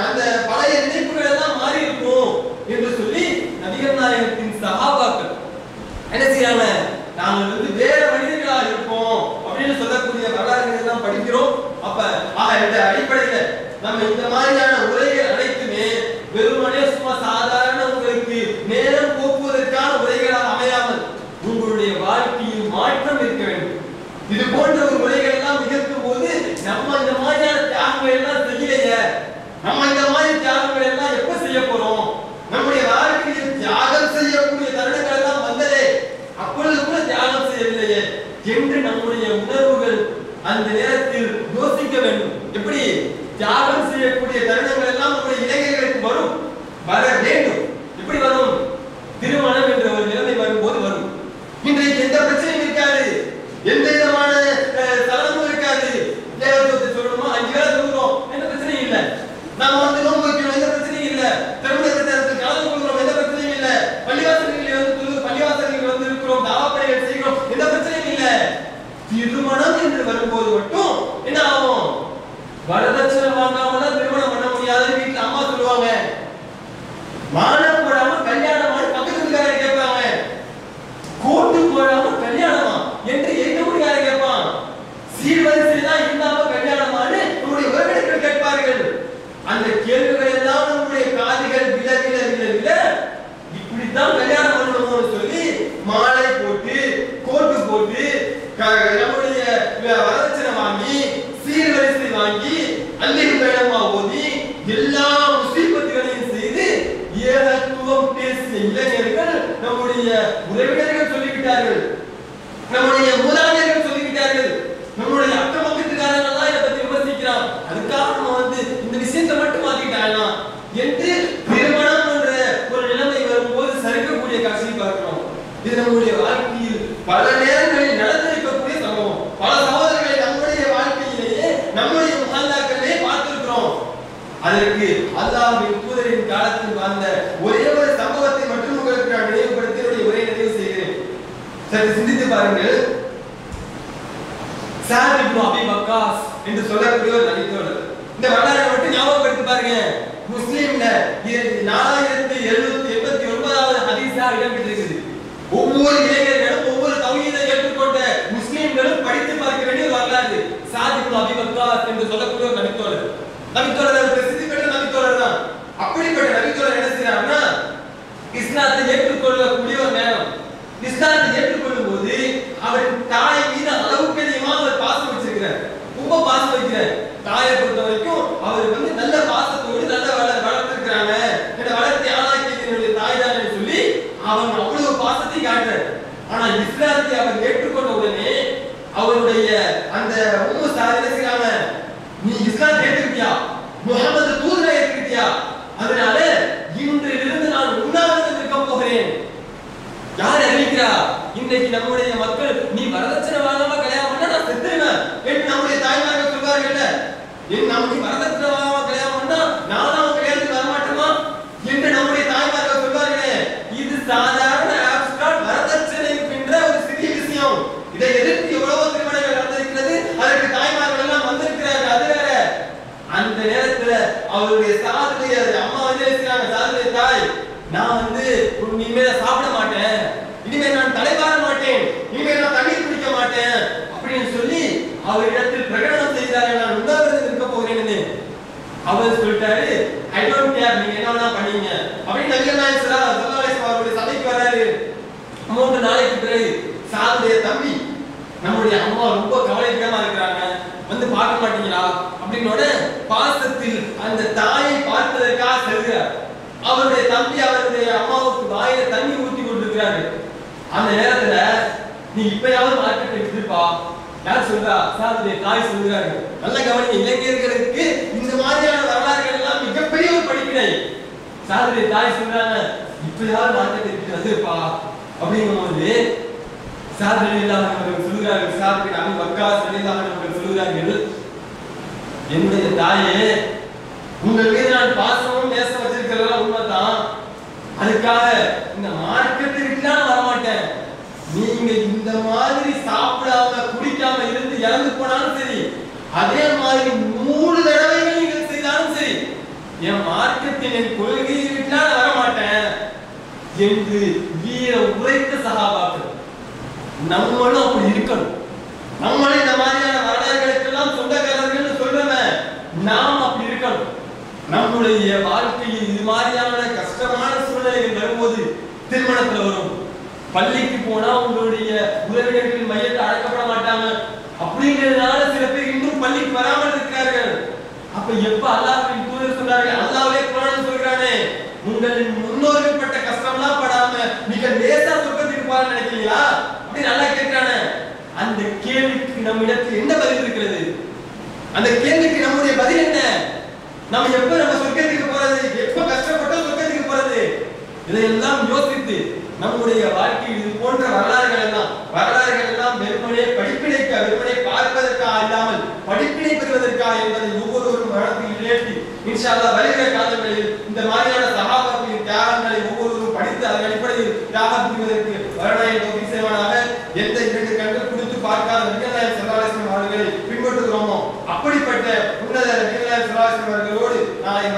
Speaker 2: அந்த பழைய நினைப்புகள் எல்லாம் மாறி இருக்கும் என்று சொல்லி நபிகள் நாயகத்தின் சஹாபாக்கள் என்ன செய்யறாங்க, நாங்கள் வேற மனிதர்களாக இருப்போம் அப்படின்னு சொல்லக்கூடிய வரலாறுகள் எல்லாம் படிக்கிறோம். அப்ப இந்த அடிப்படையில நம்ம இந்த மாதிரியான உரைகள் அனைத்துமே வெறுமனே சும்மா சாதாரண உங்களுக்கு நேரம் போக்குவதற்கான உரைகளாக அமையாமல் உங்களுடைய வாழ்க்கையில் மாற்றம் இருக்க வேண்டும். இது போன்ற ஒரு உரைகள் எல்லாம் நிகழ்த்தும் போது நம்ம இந்த மாதிரியான தியாகங்கள் எல்லாம் செய்யலையே, நம்ம இந்த மாதிரி தியாகங்கள் எல்லாம் எப்ப செய்ய போறோம், நம்முடைய வாழ்க்கையில் தியாகம் செய்யக்கூடிய தருணங்கள் எல்லாம் வந்ததே, அப்பொழுது கூட தியாகம் செய்யவில்லையே என்று நம்முடைய உணர்வுகள் அந்த நேரத்தில் யோசிக்க வேண்டும். எப்படி தியாகம் செய்யக்கூடிய தருணங்கள் எல்லாம் நம்முடைய இளைஞர்களுக்கு வரும், வர வேண்டும். எப்படி வரும்? திருமணம் என்ற ஒரு நிலைமை வரும்போது வரும். இன்றைக்கு எந்த பிரச்சனையும் இருக்காது, எந்த விதமான தளமும் இருக்காது. தேவதத்தை சொல்லணுமா, 5 வேளை சொல்றோம், எந்த பிரச்சனையும் இல்லை. நாம நோன்பு வைக்கணும், எந்த பிரச்சனையும் இல்லை. திருமணத்துக்கு கலந்து கொள்கிறோம், எந்த பிரச்சனையும் இல்லை. பள்ளிவாசல்களில் இருக்கிறோம், தாவப்படைகள் செய்கிறோம், எந்த பிரச்சனையும் இல்லை. திருமணம் என்று வரும்போது மட்டும் என்ன ஆகும்? வரதட்சணை வாங்காம திருமணம் பண்ண முடியாது வீட்டுல அம்மா சொல்லுவாங்க. மானம் போடாம கல்யாணமா பக்கத்து வீட்டுக்காரர் கேட்பாங்க. கோட்டு போடாம கல்யாணமா என்று எங்க வீட்டுக்காரர் கேட்பான். சீர்வரிசை தான் இல்லாம கல்யாணமான்னு நம்முடைய உறவினர்கள் கேட்பார்கள். அந்த கேள்விகள் எல்லாம் நம்முடைய காதுகள் வில வில வில வில இப்படித்தான் கல்யாணம் பண்ணணும்னு சொல்லி மாலை போட்டு கோட்டு போட்டு நம்முடைய வரதட்சணை வாங்கி சீர்வரிசை வாங்கி அல்லி மேளமா ஓதி எல்லா முசீபத்துகளையும் செய்து ஏகத்துவம் பேசிய இளைஞர்கள் நம்முடைய உறவினர்கள் சொல்லிவிட்டார்கள், நம்முடைய மூதாதையர்கள் சொல்லிவிட்டார்கள், நம்முடைய அக்க பக்கத்துக்காரங்க எல்லாம் இதை பத்தி விமர்சிக்கிறான். அதுக்காக நம்ம இந்த விஷயத்தை மட்டும் மாத்திட்டாங்க என்று திருமணம் என்ற ஒரு நிலைமை வரும்போது சறுக்கக்கூடிய காட்சியை பார்க்கிறோம். இது நம்முடைய வாழ்க்கையில் பல நேரங்களில் நடந்திருக்கக்கூடிய சம்பவம். பல சகோதரர்களை நம்முடைய வாழ்க்கையிலேயே நம்முடைய முஹல்லாக்களிலே பார்த்திருக்கிறோம். அதற்கு அல்லாஹ்வின் தூதரின் காலத்தில் வாழ்ந்த ஒரே ஒரு சம்பவத்தை மட்டும் உங்களுக்கு நான் நினைவுபடுத்தி என்னுடைய உரையை நிறைவு செய்கிறேன். சற்று சிந்தித்து பாருங்கள். சஅத் இப்னு அபி வக்காஸ் என்று சொல்லக்கூடிய ஒரு நபித்தோழர். இந்த வரலாறை மட்டும் ஞாபகப்படுத்தி பாருங்க. முஸ்லிம்ல 4789வது ஹதீஸா இடம்பெற்றிருக்கிறது. ஒவ்வொரு இளைஞர்களும் ஒவ்வொரு தௌஹீதை ஏற்றுக்கொண்ட முஸ்லிம்களும் படித்து பார்க்க வேண்டிய ஒரு வரலாறு. சஅத் இப்னு அபி வக்காஸ் என்று சொல்லக்கூடிய ஒரு நபித்தோழர். நபித்தோழர் பிரசித்தி பெற்ற நபித்தோழர் தான். அப்படிப்பட்ட நபித்தோழர் என்ன செய்யறாருன்னா, இஸ்லாத்தை ஏற்றுக்கொள்ளக்கூடிய ஒரு நேரம், இஸ்லாத்தை ஏற்றுக்கொள்ளும் போது அவர் தாய் மீது அளவுக்கு அதிகமாக அவர் பாசம் வச்சிருக்கிறார், ரொம்ப பாசம் வைக்கிறார். ஆனா இஸ்லாத்தை அவர் ஏற்றுக்கொண்ட உடனே அவருடைய அந்த உம்மு சாதில செய்றாங்க, நீ இஸ்லாம் ஏற்றுக்கிட்டியா, முஹம்மது தூதரை ஏற்றுக்கிட்டியா, அதனால இன்றிலிருந்து நான் உண்ணாவிரதம் இருக்க போகிறேன். யார் அறிவிக்கிறா? இன்றைக்கு நம்முடைய மக்கள் நீ வரதட்சணை வாங்காம கல்யாணம் பண்ணா நான் செத்துருவேன் என்று நம்முடைய தாய்மார்கள் சொல்வார்கள். நம்ம நீ வரதட்சணை வாங்காம கல்யாணம் பண்ணா நானும் கல்யாணத்துக்கு வரமாட்டோமா என்று நம்முடைய தாய்மார்கள் சொல்வார்களே. இது சாதாரண ஆப்ஸ்ட்ராக்ட் வரதட்சணை என்ற ஒரு சிறிய விஷயம். இதை எதிர்த்து எவ்வளவோ திருமணங்கள் நடந்திருக்கிறது, அதற்கு தாய்மார்கள் எல்லாம் வந்திருக்கிறார்கள். அது வேற. அந்த நேரத்துல அவருடைய சாதுடைய அம்மா வந்து இருக்கிறாங்க, சாதுடைய தாய், நான் வந்து இனிமேல சாப்பிட மாட்டேன், இனிமேல் நான் தலைவார மாட்டேன், இனிமேல் நான் தண்ணீர் குடிக்க மாட்டேன் அப்படின்னு சொல்லி அவரிடத்தில் பிரகடனம் செய்கிறார்கள், நான் உண்ணாவிரதம் இருக்க போகிறேன்னு. அவர் சொல்லிட்டாரு, ஐ டோன்ட் கேர், நீங்க என்ன வேணா பண்ணீங்க அப்படின்னு நபிகள் நாயகம் ஸல்லல்லாஹு அலைஹி வஸல்லம் அவருடைய சபைக்கு வராரு. 3 நாளைக்கு பிறகு சாதுடைய தம்பி, நம்முடைய அம்மா ரொம்ப கவலைக்கிடமா இருக்கிறாங்க, வந்து பார்க்க மாட்டீங்களா அப்படின்னோட பாசத்தில் அந்த தாயை பார்ப்பதற்காக செல்கிறார். அவருடைய தம்பி அவருடைய அம்மாவுக்கு வாயில தண்ணி ஊத்தி கொண்டிருக்கிறாரு. அந்த நேரத்துல நீ இப்பயாவது மார்க்கெட்டை விட்டுப்பா. யார் சொல்றா? சாதுடைய தாய் சொல்கிறாங்க. நல்ல கவனிங்க, இளைஞர்களுக்கு இந்த மாதிரியான வரலாறுகள் எல்லாம் மிகப்பெரிய ஒரு படிப்பினை. சாதுடைய தாய் சொல்றாங்க, இப்பயாவது மார்க்கெட்டை விட்டு வந்துருப்பா அப்படிங்கும்போது சாது ரலியல்லாஹு அன்ஹு அவர்கள் சொல்கிறார்கள், சாது பின் அபி வக்காஸ் ரலியல்லாஹு அன்ஹு அவர்கள் சொல்கிறார்கள், என்னுடைய தாயே, உங்கள் மீது நான் பாசமும் நேசம் வச்சிருக்கிறதெல்லாம் உண்மைதான், அதுக்காக இந்த மார்க்கெட்டை விட்டுலாம் வரமாட்டேன். நீங்க இந்த மாதிரி சாப்பிடாம குடிக்காம இருந்து இறந்து போனாலும் சரி, அதே மாதிரி 3 தடவைகள் நீங்கள் செய்தாலும் சரி, என் மார்க்கத்தின் என் கொள்கையை விட்டுலாம் வரமாட்டேன் என்று வீர உரைத்த சஹாபாக்கள். நம்மளும் அப்படி இருக்கணும். நம்மளும் இந்த மாதிரியான வரலாறுகளுக்கெல்லாம் சொந்தக்காரர்கள் சொல்றவன் நாம் அப்படி இருக்கணும். நம்முடைய வாழ்க்கையில் இது மாதிரியான கஷ்டமான சூழ்நிலைகள் வரும்போது, திருமணத்துல வரும், பள்ளிக்கு போனா உங்களுடைய உறவினர்கள் மையத்தை அழைக்கப்பட மாட்டாங்க அப்படிங்கிறதுனால சில பேர் இன்னும் பள்ளிக்கு வராமல் இருக்கிறார்கள். அப்ப எப்ப அல்லாஹ்வின் தூதர் சொன்னார்கள், அல்லாஹ்வே குர்ஆனில் சொல்றானே, உங்களின் முன்னோர்கள் பட்ட கஷ்டம்லாம் படாம நீங்க லேசா சொர்க்கத்துக்கு போற நினைக்கிறீங்களா அப்படி நல்லா கேட்கிறானே. அந்த கேள்விக்கு நம்மிடத்தில் என்ன பதில் இருக்கிறது? அந்த கேள்விக்கு நம்முடைய பதில் என்ன? நம்ம எப்ப நம்ம சொர்க்கத்துக்கு போறது, எப்ப கஷ்டப்பட்டா சொர்க்கத்துக்கு போறது, இதையெல்லாம் யோசித்து நம்முடைய வாழ்க்கையில் இது போன்ற வரலாறுகள் எல்லாம் வெறுமனே படிப்பினைக்கு, வெறுமனே பார்ப்பதற்காக இல்லாமல் படிப்பினை பெறுவதற்காக என்பதை ஒவ்வொருவரும் மனதில் நிலைத்து இன்ஷா அல்லாஹ் வருகிற காலங்களில் இந்த மாதிரியான சஹாபாக்களின் தியாகங்களை ஒவ்வொருவரும் படித்து அதன் அடிப்படையில் தியாகம் புரிவதற்கு வரலாறு தௌஃபீக் செய்வானாக. எந்த 2 கண்கள் கொடுத்து பார்க்காத நபிகள் நாயகம் ஸல்லல்லாஹு அலைஹி வஸல்லம் அவர்களை பின்பற்றுகிறோமோ அப்படிப்பட்ட உன்னத நபிகள் நாயகம் ஸல்லல்லாஹு அலைஹி வஸல்லம் அவர்களோடு நாளை